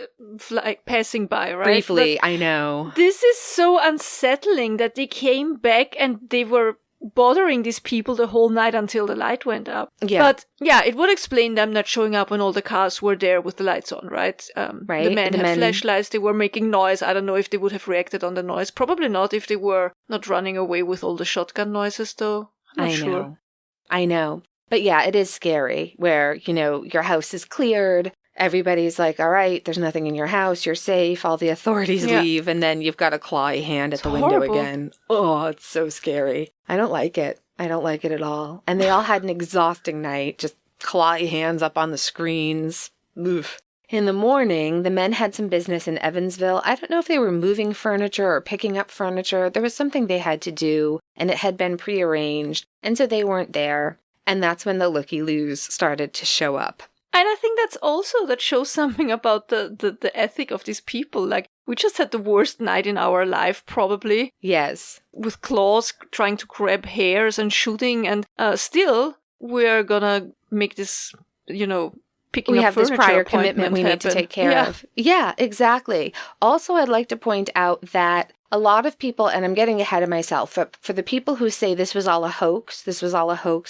like, passing by, right? Briefly, but I know. This is so unsettling that they came back and they were bothering these people the whole night until the light went up. Yeah. But yeah, it would explain them not showing up when all the cars were there with the lights on, right? Right. The men had flashlights, they were making noise. I don't know if they would have reacted on the noise. Probably not if they were not running away with all the shotgun noises, though. I'm not sure. I know. But yeah, it is scary where, your house is cleared. Everybody's like, all right, there's nothing in your house. You're safe. All the authorities leave. And then you've got a clawy hand at the window again. Oh, it's so scary. I don't like it. I don't like it at all. And they all had an exhausting night, just clawy hands up on the screens. Oof. In the morning, the men had some business in Evansville. I don't know if they were moving furniture or picking up furniture. There was something they had to do, and it had been prearranged. And so they weren't there. And that's when the looky-loos started to show up. And I think that shows something about the ethic of these people. Like, we just had the worst night in our life, probably. Yes. With claws trying to grab hairs and shooting. And still, we're gonna make this, picking up furniture. We have this prior commitment we need to take care of. Yeah, exactly. Also, I'd like to point out that a lot of people, and I'm getting ahead of myself, but for the people who say this was all a hoax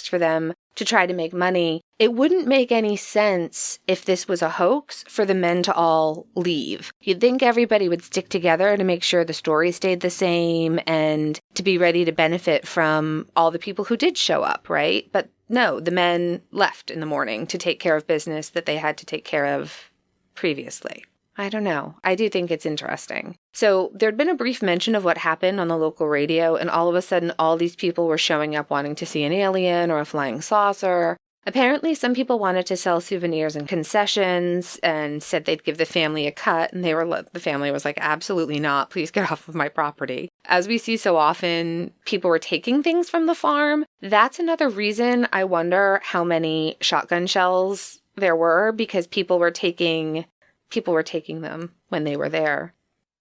for them to try to make money, it wouldn't make any sense if this was a hoax for the men to all leave. You'd think everybody would stick together to make sure the story stayed the same and to be ready to benefit from all the people who did show up, right? But no, the men left in the morning to take care of business that they had to take care of previously. I don't know. I do think it's interesting. So there'd been a brief mention of what happened on the local radio, and all of a sudden all these people were showing up wanting to see an alien or a flying saucer. Apparently some people wanted to sell souvenirs and concessions and said they'd give the family a cut, and the family was like, absolutely not. Please get off of my property. As we see so often, people were taking things from the farm. That's another reason I wonder how many shotgun shells there were, because people were taking them when they were there.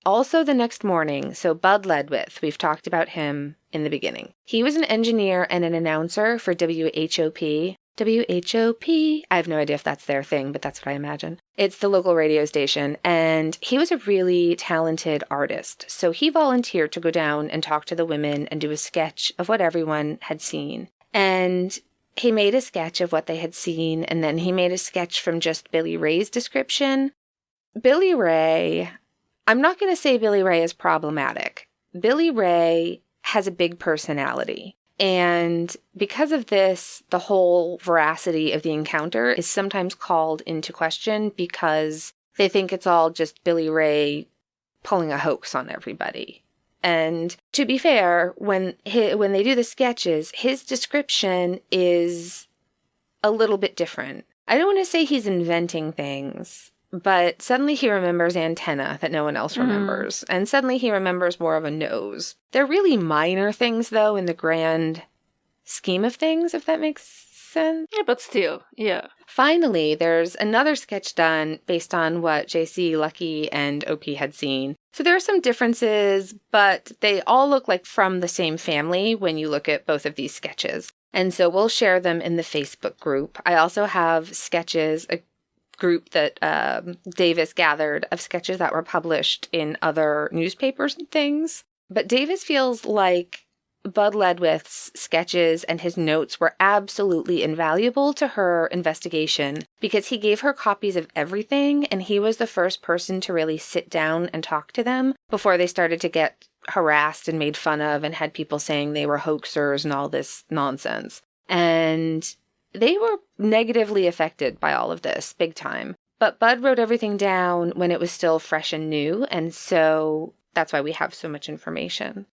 Also the next morning, so Bud Ledwith, we've talked about him in the beginning. He was an engineer and an announcer for WHOP. WHOP. I have no idea if that's their thing, but that's what I imagine. It's the local radio station, and he was a really talented artist. So he volunteered to go down and talk to the women and do a sketch of what everyone had seen. And he made a sketch of what they had seen, and then he made a sketch from just Billy Ray's description. Billy Ray, I'm not going to say Billy Ray is problematic. Billy Ray has a big personality. And because of this, the whole veracity of the encounter is sometimes called into question because they think it's all just Billy Ray pulling a hoax on everybody. And to be fair, when they do the sketches, his description is a little bit different. I don't want to say he's inventing things, but suddenly he remembers antenna that no one else remembers. And suddenly he remembers more of a nose. They're really minor things, though, in the grand scheme of things, if that makes sense. Yeah, but still, yeah. Finally, there's another sketch done based on what JC, Lucky, and OP had seen. So there are some differences, but they all look like from the same family when you look at both of these sketches. And so we'll share them in the Facebook group. I also have sketches, a group that Davis gathered of sketches that were published in other newspapers and things. But Davis feels like Bud Ledwith's sketches and his notes were absolutely invaluable to her investigation because he gave her copies of everything, and he was the first person to really sit down and talk to them before they started to get harassed and made fun of and had people saying they were hoaxers and all this nonsense. And they were negatively affected by all of this, big time. But Bud wrote everything down when it was still fresh and new, and so that's why we have so much information.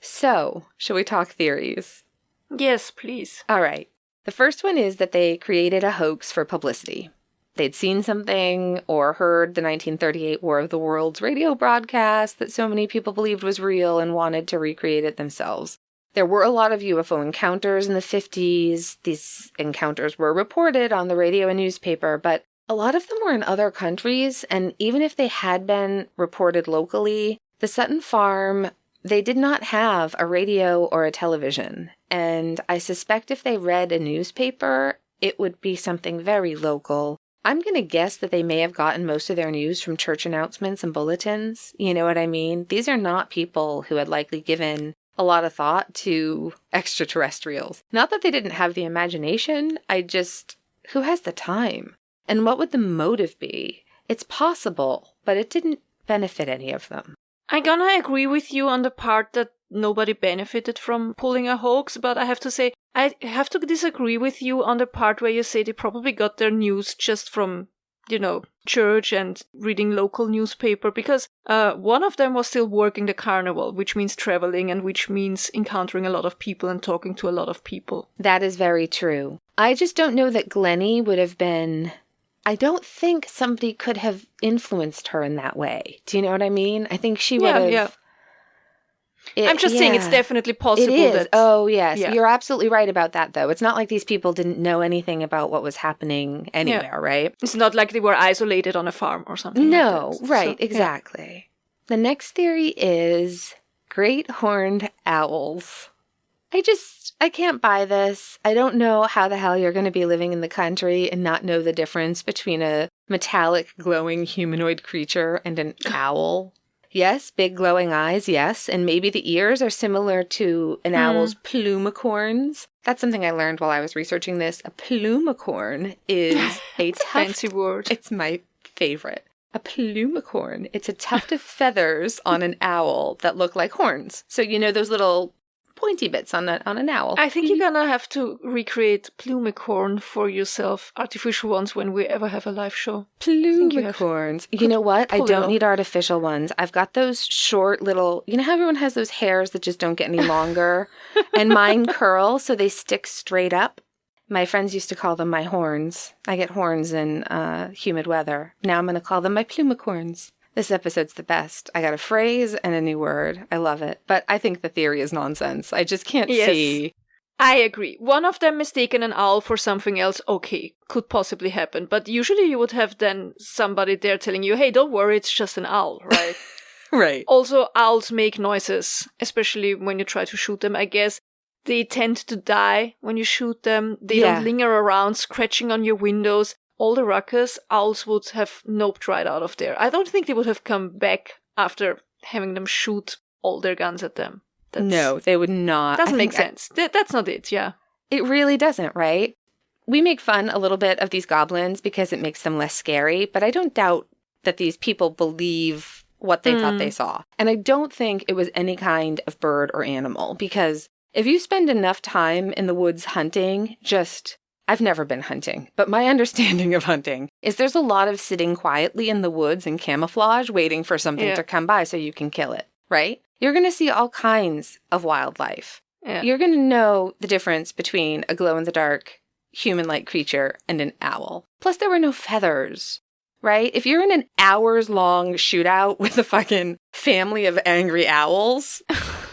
So, shall we talk theories? Yes, please. All right. The first one is that they created a hoax for publicity. They'd seen something or heard the 1938 War of the Worlds radio broadcast that so many people believed was real and wanted to recreate it themselves. There were a lot of UFO encounters in the 50s. These encounters were reported on the radio and newspaper, but a lot of them were in other countries, and even if they had been reported locally, the Sutton farm, they did not have a radio or a television, and I suspect if they read a newspaper, it would be something very local. I'm going to guess that they may have gotten most of their news from church announcements and bulletins. You know what I mean? These are not people who had likely given a lot of thought to extraterrestrials. Not that they didn't have the imagination, who has the time? And what would the motive be? It's possible, but it didn't benefit any of them. I'm gonna agree with you on the part that nobody benefited from pulling a hoax, but I have to say, I have to disagree with you on the part where you say they probably got their news just from, church and reading local newspaper, because one of them was still working the Carnival, which means traveling and which means encountering a lot of people and talking to a lot of people. That is very true. I just don't know that Glenny would have been... I don't think somebody could have influenced her in that way. Do you know what I mean? I think she would have... Yeah. I'm just saying it's definitely possible. It is. That... Oh, yes. Yeah. You're absolutely right about that, though. It's not like these people didn't know anything about what was happening anywhere, right? It's not like they were isolated on a farm or something. No, like that. right, So, exactly. The next theory is great horned owls. I can't buy this. I don't know how the hell you're going to be living in the country and not know the difference between a metallic, glowing humanoid creature and an owl. Yes, big glowing eyes, yes, and maybe the ears are similar to an owl's plumicorns. That's something I learned while I was researching this. A plumicorn is a fancy word. It's my favorite. A plumicorn. It's a tuft of feathers on an owl that look like horns. So those little pointy bits on an owl. I think you're gonna have to recreate plumicorn for yourself, artificial ones, when we ever have a live show. Plumicorns. You know what? I don't need artificial ones. I've got those short little... You know how everyone has those hairs that just don't get any longer? And mine curl so they stick straight up? My friends used to call them my horns. I get horns in humid weather. Now I'm going to call them my plumicorns. This episode's the best. I got a phrase and a new word. I love it. But I think the theory is nonsense. I just can't see. I agree. One of them mistaken an owl for something else, okay, could possibly happen. But usually you would have then somebody there telling you, hey, don't worry, it's just an owl, right? Right. Also, owls make noises, especially when you try to shoot them, I guess. They tend to die when you shoot them. They don't linger around, scratching on your windows. All the ruckus, owls would have noped right out of there. I don't think they would have come back after having them shoot all their guns at them. No, they would not. Doesn't make sense. That's not it, yeah. It really doesn't, right? We make fun a little bit of these goblins because it makes them less scary, but I don't doubt that these people believe what they thought they saw. And I don't think it was any kind of bird or animal, because if you spend enough time in the woods hunting, just I've never been hunting, but my understanding of hunting is there's a lot of sitting quietly in the woods in camouflage waiting for something to come by so you can kill it, right? You're going to see all kinds of wildlife. Yeah. You're going to know the difference between a glow-in-the-dark human-like creature and an owl. Plus, there were no feathers, right? If you're in an hours-long shootout with a fucking family of angry owls,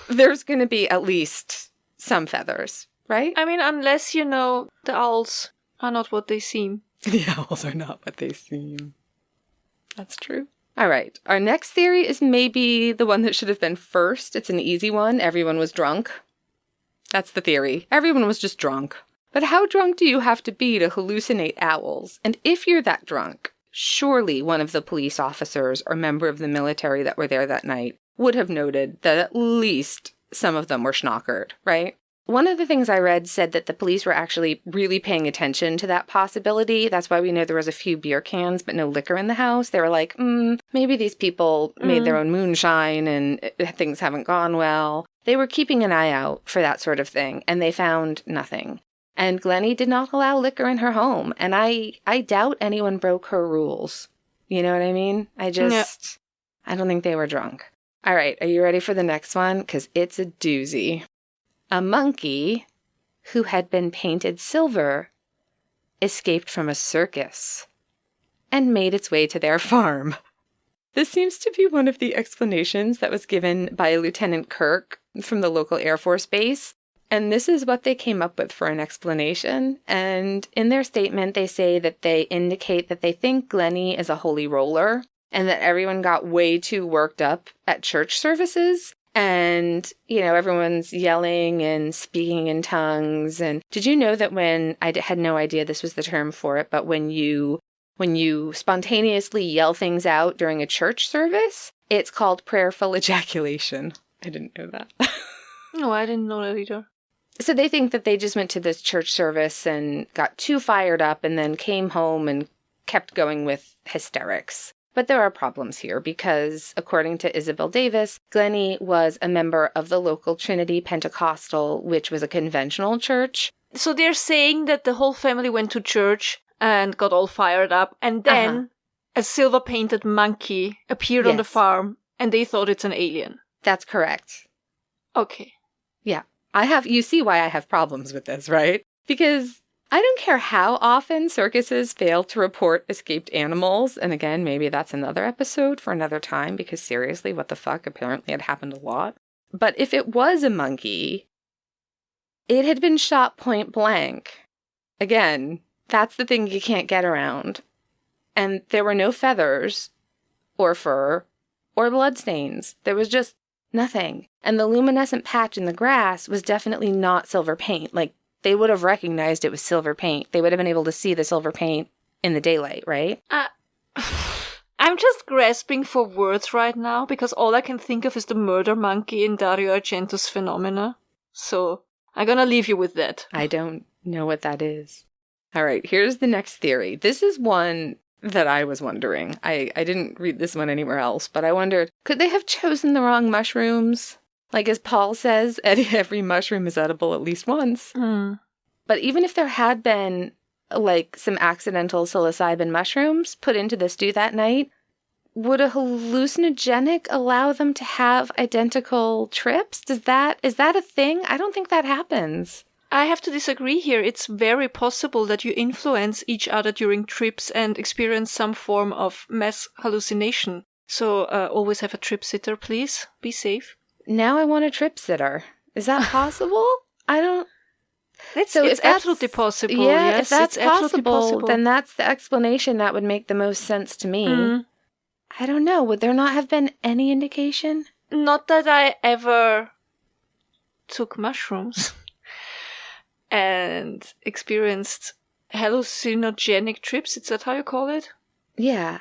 there's going to be at least some feathers, right? I mean, unless you know the owls are not what they seem. The owls are not what they seem. That's true. All right. Our next theory is maybe the one that should have been first. It's an easy one. Everyone was drunk. That's the theory. Everyone was just drunk. But how drunk do you have to be to hallucinate owls? And if you're that drunk, surely one of the police officers or member of the military that were there that night would have noted that at least some of them were schnockered, right? One of the things I read said that the police were actually really paying attention to that possibility. That's why we know there was a few beer cans, but no liquor in the house. They were like, maybe these people made their own moonshine and things haven't gone well. They were keeping an eye out for that sort of thing, and they found nothing. And Glenny did not allow liquor in her home, and I doubt anyone broke her rules. You know what I mean? I don't think they were drunk. All right, are you ready for the next one? Because it's a doozy. A monkey who had been painted silver escaped from a circus and made its way to their farm. This seems to be one of the explanations that was given by Lieutenant Kirk from the local Air Force base. And this is what they came up with for an explanation. And in their statement, they say that they indicate that they think Glenny is a holy roller and that everyone got way too worked up at church services. And, you know, everyone's yelling and speaking in tongues. And did you know that when, I had no idea this was the term for it, but when you spontaneously yell things out during a church service, it's called prayerful ejaculation. I didn't know that. No, I didn't know that either. So they think that they just went to this church service and got too fired up and then came home and kept going with hysterics. But there are problems here because, according to Isabel Davis, Glenny was a member of the local Trinity Pentecostal, which was a conventional church. So they're saying that the whole family went to church and got all fired up, and then a silver-painted monkey appeared on the farm, and they thought it's an alien. That's correct. Okay. Yeah. You see why I have problems with this, right? Because I don't care how often circuses fail to report escaped animals. And again, maybe that's another episode for another time, because seriously, what the fuck? Apparently it happened a lot. But if it was a monkey, it had been shot point blank. Again, that's the thing you can't get around. And there were no feathers or fur or bloodstains. There was just nothing. And the luminescent patch in the grass was definitely not silver paint. Like, they would have recognized it was silver paint. They would have been able to see the silver paint in the daylight, right? I'm just grasping for words right now because all I can think of is the murder monkey in Dario Argento's Phenomena. So I'm gonna leave you with that. I don't know what that is. All right, here's the next theory. This is one that I was wondering. I didn't read this one anywhere else, but I wondered, could they have chosen the wrong mushrooms? Like, as Paul says, every mushroom is edible at least once. But even if there had been, like, some accidental psilocybin mushrooms put into the stew that night, would a hallucinogenic allow them to have identical trips? Is that a thing? I don't think that happens. I have to disagree here. It's very possible that you influence each other during trips and experience some form of mass hallucination. So always have a trip sitter, please. Be safe. Now I want a trip sitter. Is that possible? I don't... It's absolutely possible. Yeah, yes, if that's it's possible, then that's the explanation that would make the most sense to me. I don't know. Would there not have been any indication? Not that I ever took mushrooms and experienced hallucinogenic trips. Is that how you call it? Yeah.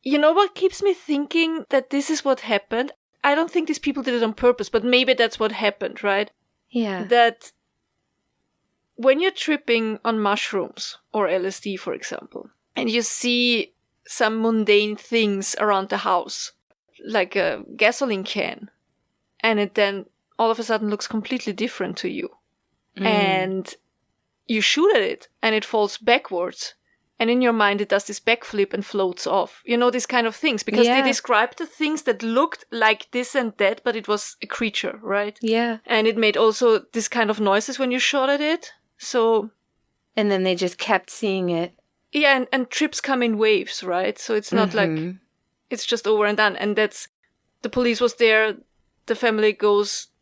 You know what keeps me thinking that this is what happened? I don't think these people did it on purpose, but maybe that's what happened, right? Yeah. That when you're tripping on mushrooms or LSD, for example, and you see some mundane things around the house, like a gasoline can, and it then all of a sudden looks completely different to you. And you shoot at it and it falls backwards. And in your mind, it does this backflip and floats off. You know, these kind of things. Because they described the things that looked like this and that, but it was a creature, right? Yeah. And it made also this kind of noises when you shot at it. So... And then they just kept seeing it. Yeah, and trips come in waves, right? So it's not like... It's just over and done. And that's... The police was there, the family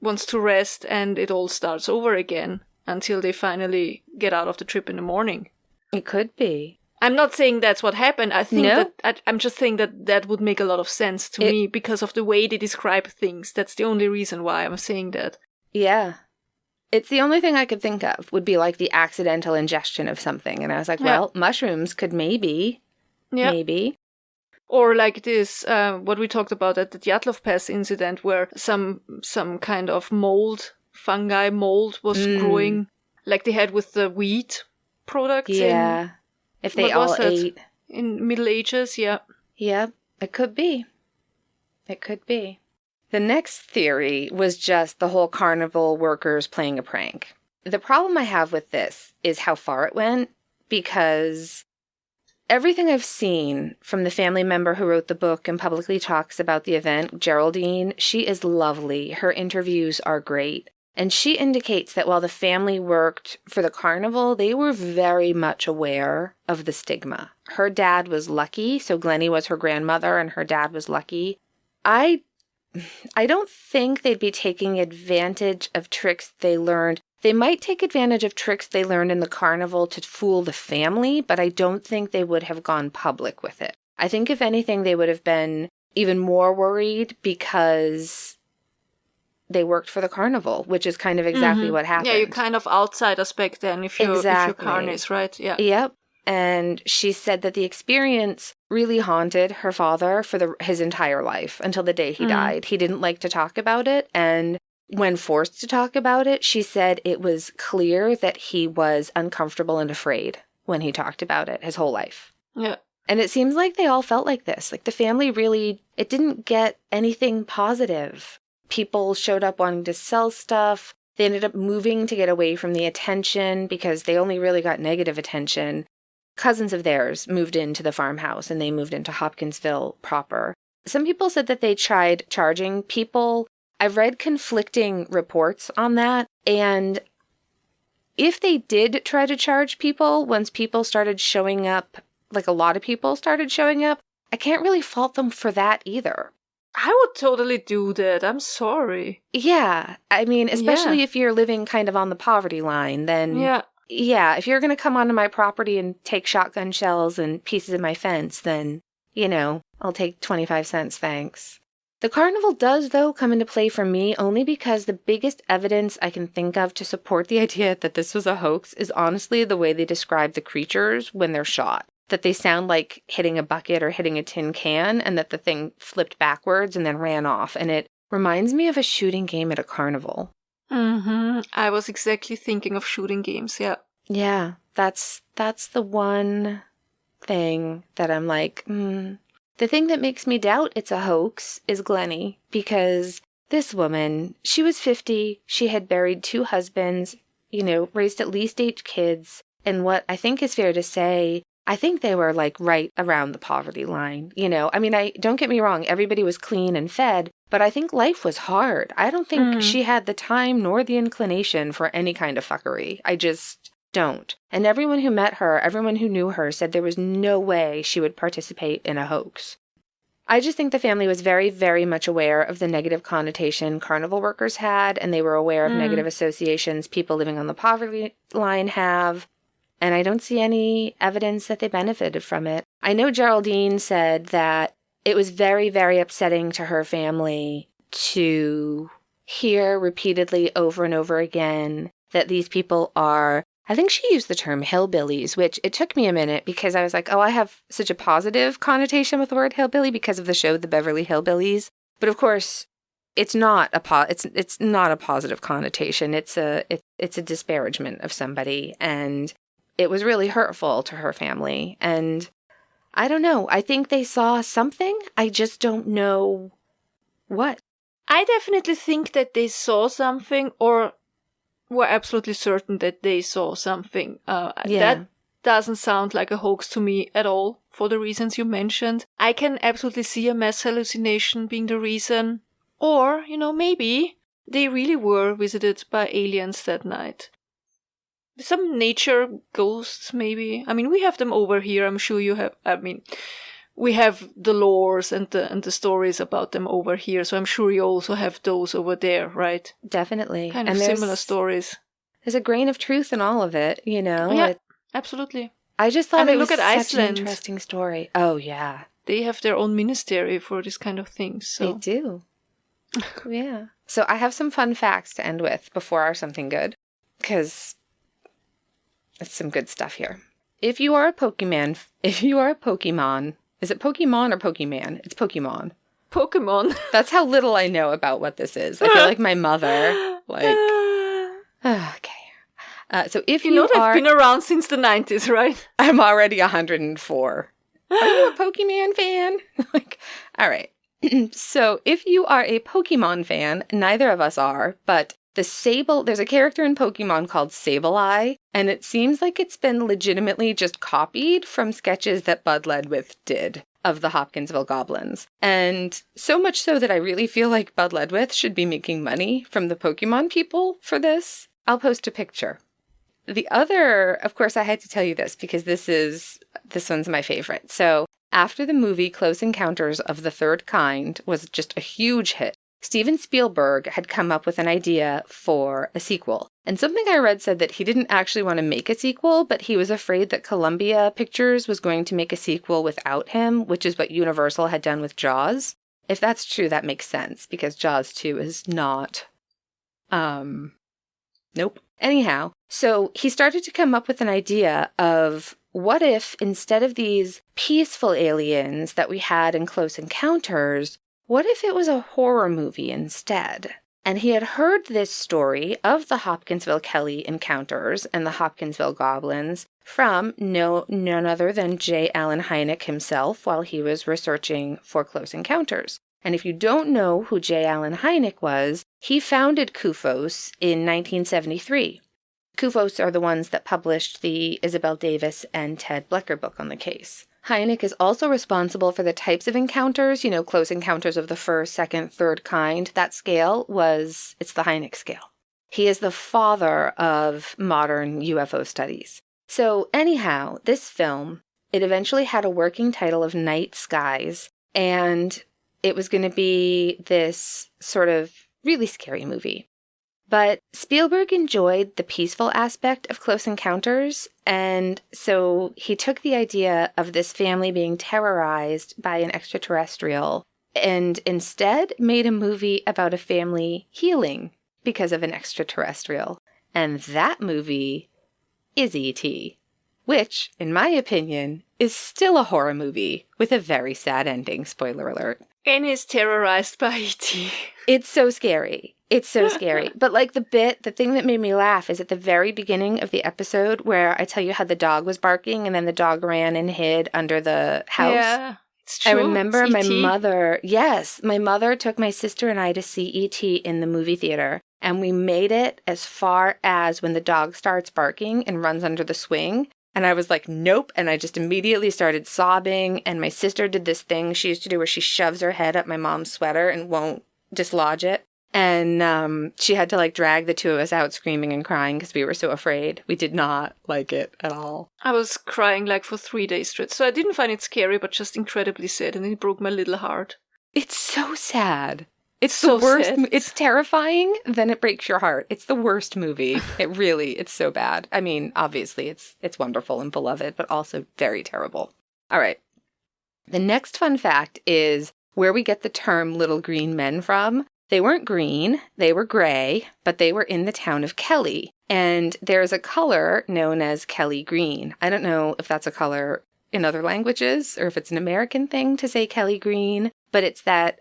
wants to rest, and it all starts over again until they finally get out of the trip in the morning. It could be. I'm not saying that's what happened. I think I'm just saying that would make a lot of sense to me because of the way they describe things. That's the only reason why I'm saying that. Yeah. It's the only thing I could think of would be like the accidental ingestion of something. And I was like, well, mushrooms could maybe. Or like this, what we talked about at the Dyatlov Pass incident where some kind of fungi mold was growing like they had with the wheat products. Yeah. If they all ate. In Middle Ages, yeah. Yep, it could be. It could be. The next theory was just the whole carnival workers playing a prank. The problem I have with this is how far it went, because everything I've seen from the family member who wrote the book and publicly talks about the event, Geraldine, she is lovely. Her interviews are great. And she indicates that while the family worked for the carnival, they were very much aware of the stigma. Her dad was lucky, so Glenny was her grandmother and her dad was lucky. I don't think they'd be taking advantage of tricks they learned. They might take advantage of tricks they learned in the carnival to fool the family, but I don't think they would have gone public with it. I think if anything, they would have been even more worried because they worked for the carnival, which is kind of exactly what happened. Yeah, you're kind of outsiders back then if you're carnies, right? Yeah. Yep. And she said that the experience really haunted her father for his entire life until the day he died. He didn't like to talk about it. And when forced to talk about it, she said it was clear that he was uncomfortable and afraid when he talked about it his whole life. Yeah. And it seems like they all felt like this. Like the family really, it didn't get anything positive. People showed up wanting to sell stuff. They ended up moving to get away from the attention because they only really got negative attention. Cousins of theirs moved into the farmhouse and they moved into Hopkinsville proper. Some people said that they tried charging people. I've read conflicting reports on that. And if they did try to charge people, once people started showing up, like a lot of people started showing up, I can't really fault them for that either. I would totally do that. I'm sorry. Yeah. I mean, especially if you're living kind of on the poverty line, then... Yeah, if you're going to come onto my property and take shotgun shells and pieces of my fence, then, I'll take 25 cents, thanks. The carnival does, though, come into play for me only because the biggest evidence I can think of to support the idea that this was a hoax is honestly the way they describe the creatures when they're shot. That they sound like hitting a bucket or hitting a tin can, and that the thing flipped backwards and then ran off. And it reminds me of a shooting game at a carnival. I was exactly thinking of shooting games, yeah. Yeah, that's the one thing that I'm like, The thing that makes me doubt it's a hoax is Glenny, because this woman, she was 50, she had buried 2 husbands, raised at least 8 kids, and what I think is fair to say, I think they were like right around the poverty line, I mean, don't get me wrong, everybody was clean and fed, but I think life was hard. I don't think she had the time nor the inclination for any kind of fuckery. I just don't. And everyone who met her, everyone who knew her said there was no way she would participate in a hoax. I just think the family was very, very much aware of the negative connotation carnival workers had, and they were aware of negative associations people living on the poverty line have. And I don't see any evidence that they benefited from it. I know Geraldine said that it was very, very upsetting to her family to hear repeatedly over and over again that these people are, I think she used the term hillbillies, which it took me a minute because I was like, I have such a positive connotation with the word hillbilly because of the show The Beverly Hillbillies. But of course, it's not it's not a positive connotation. It's a disparagement of somebody, and it was really hurtful to her family. And I don't know. I think they saw something. I just don't know what. I definitely think that they saw something, or were absolutely certain that they saw something. Yeah. That doesn't sound like a hoax to me at all, for the reasons you mentioned. I can absolutely see a mass hallucination being the reason. Or, maybe they really were visited by aliens that night. Some nature ghosts, maybe. I mean, we have them over here. I'm sure you have. I mean, we have the lores and the stories about them over here. So I'm sure you also have those over there, right? Definitely. Kind of similar stories. There's a grain of truth in all of it, Yeah, absolutely. I just thought it was look at such an Iceland. interesting story. Oh, yeah. They have their own ministry for this kind of things. So. They do. Yeah. So I have some fun facts to end with before our something good, because it's some good stuff here. If you are a Pokemon, is it Pokemon or Pokemon? It's Pokemon. Pokemon. That's how little I know about what this is. I feel like my mother, okay. So if they've been around since the 90s, right? I'm already 104. Are you a Pokemon fan? All right. So if you are a Pokemon fan, neither of us are, but there's a character in Pokemon called Sableye, and it seems like it's been legitimately just copied from sketches that Bud Ledwith did of the Hopkinsville Goblins. And so much so that I really feel like Bud Ledwith should be making money from the Pokemon people for this. I'll post a picture. The other, of course, I had to tell you this because this one's my favorite. So after the movie Close Encounters of the Third Kind was just a huge hit, Steven Spielberg had come up with an idea for a sequel. And something I read said that he didn't actually want to make a sequel, but he was afraid that Columbia Pictures was going to make a sequel without him, which is what Universal had done with Jaws. If that's true, that makes sense, because Jaws 2 is not... Nope. Anyhow, so he started to come up with an idea of what if, instead of these peaceful aliens that we had in Close Encounters, what if it was a horror movie instead? And he had heard this story of the Hopkinsville Kelly encounters and the Hopkinsville Goblins from none other than J. Allen Hynek himself while he was researching for Close Encounters. And if you don't know who J. Allen Hynek was, he founded CUFOS in 1973. CUFOS are the ones that published the Isabel Davis and Ted Blecker book on the case. Hynek is also responsible for the types of encounters, Close Encounters of the First, Second, Third Kind. That scale it's the Hynek scale. He is the father of modern UFO studies. So anyhow, this film, it eventually had a working title of Night Skies, and it was going to be this sort of really scary movie. But Spielberg enjoyed the peaceful aspect of Close Encounters, and so he took the idea of this family being terrorized by an extraterrestrial and instead made a movie about a family healing because of an extraterrestrial. And that movie is E.T., which, in my opinion, is still a horror movie with a very sad ending, spoiler alert. And is terrorized by E.T. It's so scary. It's so scary. But the thing that made me laugh is at the very beginning of the episode where I tell you how the dog was barking and then the dog ran and hid under the house. Yeah, it's true. I remember it's my E.T. my mother took my sister and I to see E.T. in the movie theater. And we made it as far as when the dog starts barking and runs under the swing. And I was like, nope. And I just immediately started sobbing. And my sister did this thing she used to do where she shoves her head up my mom's sweater and won't dislodge it. And she had to drag the two of us out screaming and crying because we were so afraid. We did not like it at all. I was crying for 3 days straight. So I didn't find it scary, but just incredibly sad. And it broke my little heart. It's so sad. It's so the worst. sad. It's terrifying, then it breaks your heart. It's the worst movie. It's so bad. I mean, obviously, it's wonderful and beloved, but also very terrible. All right. The next fun fact is where we get the term little green men from. They weren't green, they were gray, but they were in the town of Kelly. And there's a color known as Kelly green. I don't know if that's a color in other languages or if it's an American thing to say Kelly green, but it's that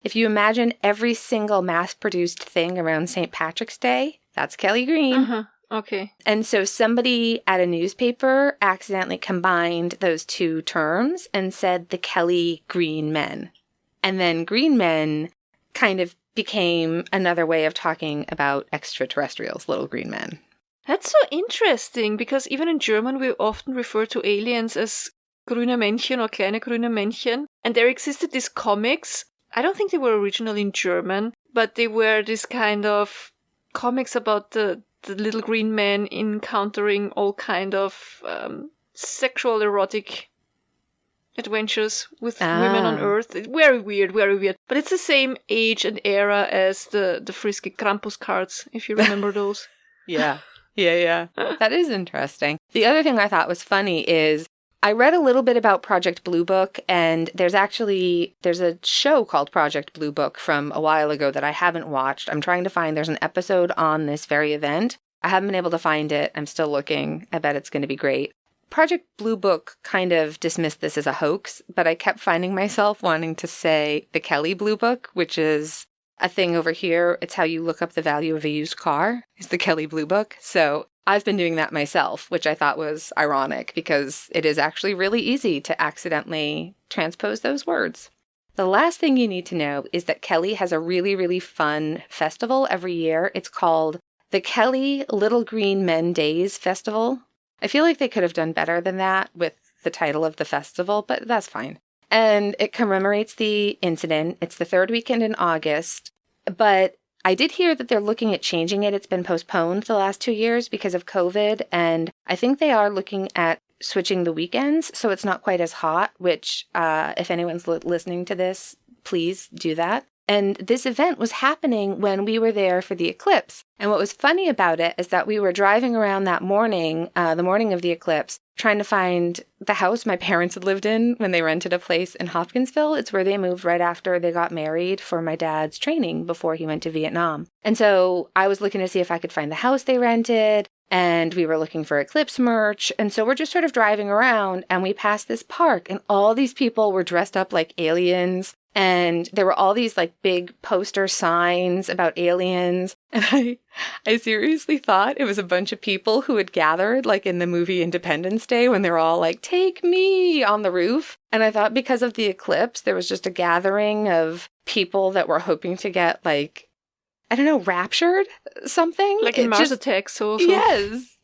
if you imagine every single mass-produced thing around St. Patrick's Day, that's Kelly green. Uh-huh. Okay. And so somebody at a newspaper accidentally combined those two terms and said the Kelly green men. And then green men kind of became another way of talking about extraterrestrials, little green men. That's so interesting, because even in German we often refer to aliens as grüne Männchen or kleine grüne Männchen. And there existed these comics. I don't think they were originally in German, but they were this kind of comics about the little green men encountering all kind of sexual erotic adventures with women on Earth. Very weird, very weird. But it's the same age and era as the frisky Krampus cards, if you remember those. Yeah. That is interesting. The other thing I thought was funny is I read a little bit about Project Blue Book, and there's a show called Project Blue Book from a while ago that I haven't watched. I'm trying to find, there's an episode on this very event. I haven't been able to find it. I'm still looking. I bet it's going to be great. Project Blue Book kind of dismissed this as a hoax, but I kept finding myself wanting to say the Kelly Blue Book, which is a thing over here. It's how you look up the value of a used car, is the Kelly Blue Book. So I've been doing that myself, which I thought was ironic because it is actually really easy to accidentally transpose those words. The last thing you need to know is that Kelly has a really, really fun festival every year. It's called the Kelly Little Green Men Days Festival. I feel like they could have done better than that with the title of the festival, but that's fine. And it commemorates the incident. It's the third weekend in August, but I did hear that they're looking at changing it. It's been postponed the last 2 years because of COVID, and I think they are looking at switching the weekends so it's not quite as hot, which if anyone's listening to this, please do that. And this event was happening when we were there for the eclipse. And what was funny about it is that we were driving around that morning, the morning of the eclipse, trying to find the house my parents had lived in when they rented a place in Hopkinsville. It's where they moved right after they got married for my dad's training before he went to Vietnam. And so I was looking to see if I could find the house they rented, and we were looking for eclipse merch. And so we're just sort of driving around, and we passed this park, and all these people were dressed up like aliens. And there were all these like big poster signs about aliens. And I seriously thought it was a bunch of people who had gathered like in the movie Independence Day when they're all like, "Take me" on the roof. And I thought because of the eclipse, there was just a gathering of people that were hoping to get like, I don't know, raptured something. Like in Mars Attacks also.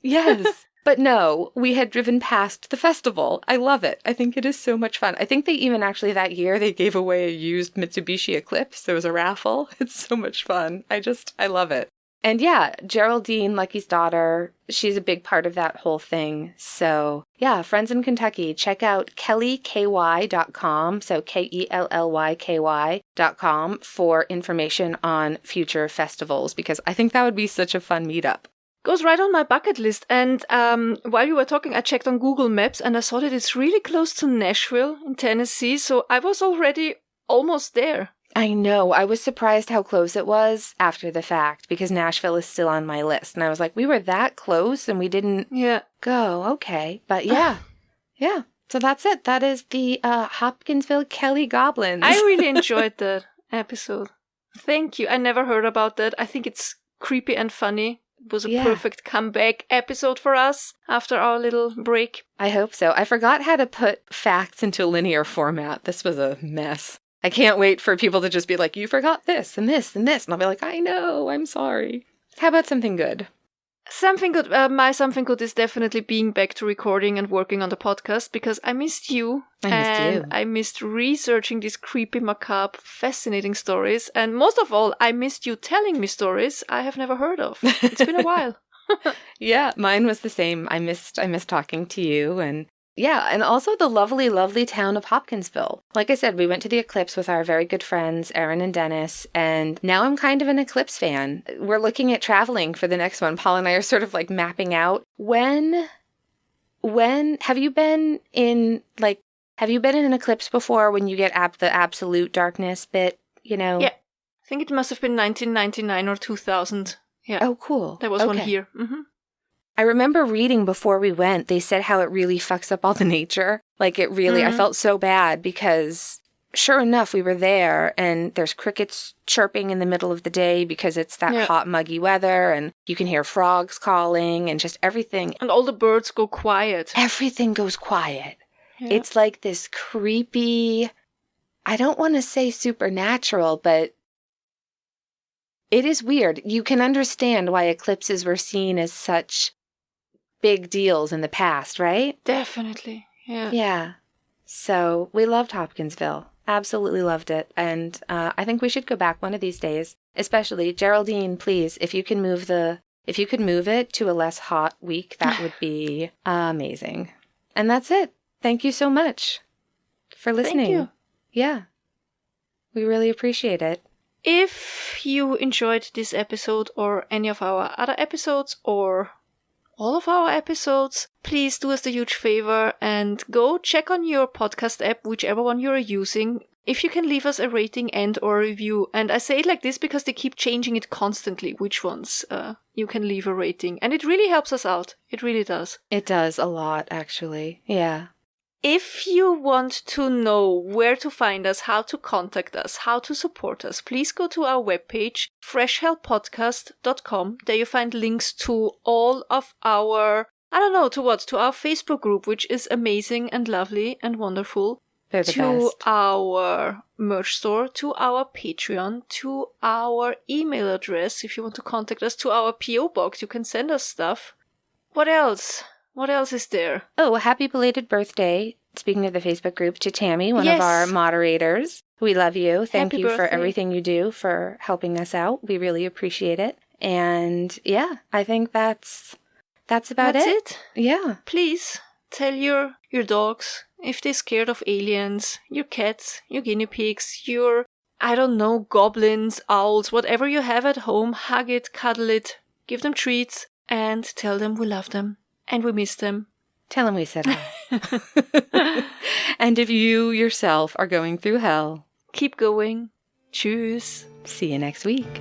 Yes. But no, we had driven past the festival. I love it. I think it is so much fun. I think they even actually that year, they gave away a used Mitsubishi Eclipse. There was a raffle. It's so much fun. I love it. And yeah, Geraldine, Lucky's daughter, she's a big part of that whole thing. So yeah, friends in Kentucky, check out kellyky.com, so KELLYKY.com for information on future festivals, because I think that would be such a fun meetup. Goes right on my bucket list. And while you were talking, I checked on Google Maps and I saw that it's really close to Nashville in Tennessee. So I was already almost there. I know. I was surprised how close it was after the fact because Nashville is still on my list. And I was like, we were that close and we didn't go. Okay. But yeah. Yeah. So that's it. That is the Hopkinsville Kelly Goblins. I really enjoyed that episode. Thank you. I never heard about that. I think it's creepy and funny. It was a perfect comeback episode for us after our little break. I hope so. I forgot how to put facts into linear format. This was a mess. I can't wait for people to just be like, you forgot this and this and this. And I'll be like, I know, I'm sorry. How about something good? Something good. My something good is definitely being back to recording and working on the podcast because I missed you. I missed researching these creepy, macabre, fascinating stories. And most of all, I missed you telling me stories I have never heard of. It's been a while. Yeah, mine was the same. I missed talking to you and yeah, and also the lovely, lovely town of Hopkinsville. Like I said, we went to the eclipse with our very good friends, Erin and Dennis, and now I'm kind of an eclipse fan. We're looking at traveling for the next one. Paul and I are sort of like mapping out when have you been in an eclipse before when you get the absolute darkness bit, you know? Yeah. I think it must have been 1999 or 2000. Yeah. Oh, cool. There was one here. Mm-hmm. I remember reading before we went, they said how it really fucks up all the nature. Like it really, I felt so bad because sure enough, we were there and there's crickets chirping in the middle of the day because it's that hot, muggy weather and you can hear frogs calling and just everything. And all the birds go quiet. Everything goes quiet. Yeah. It's like this creepy, I don't want to say supernatural, but It is weird. You can understand why eclipses were seen as such big deals in the past, right? Definitely. Yeah. Yeah. So we loved Hopkinsville. Absolutely loved it. And I think we should go back one of these days. Especially, Geraldine, please, if you could move it to a less hot week, that would be amazing. And that's it. Thank you so much for listening. Thank you. Yeah. We really appreciate it. If you enjoyed this episode or any of our other episodes or all of our episodes, please do us a huge favor and go check on your podcast app, whichever one you're using. If you can leave us a rating and or a review. And I say it like this because they keep changing it constantly, which ones you can leave a rating. And it really helps us out. It really does. It does a lot, actually. Yeah. If you want to know where to find us, how to contact us, how to support us, please go to our webpage, freshhellpodcast.com. There you find links to all of our, to our Facebook group, which is amazing and lovely and wonderful. They're the to best. Our merch store, to our Patreon, to our email address. If you want to contact us, to our P.O. box, you can send us stuff. What else? What else is there? Oh, happy belated birthday, speaking of the Facebook group, to Tammy, one of our moderators. We love you. Thank you for everything you do, for helping us out. We really appreciate it. And yeah, I think that's about it. That's it. Yeah. Please tell your dogs, if they're scared of aliens, your cats, your guinea pigs, your, goblins, owls, whatever you have at home, hug it, cuddle it, give them treats, and tell them we love them and we miss them. Tell them we said hi. And if you yourself are going through hell, keep going. Tschüss. See you next week.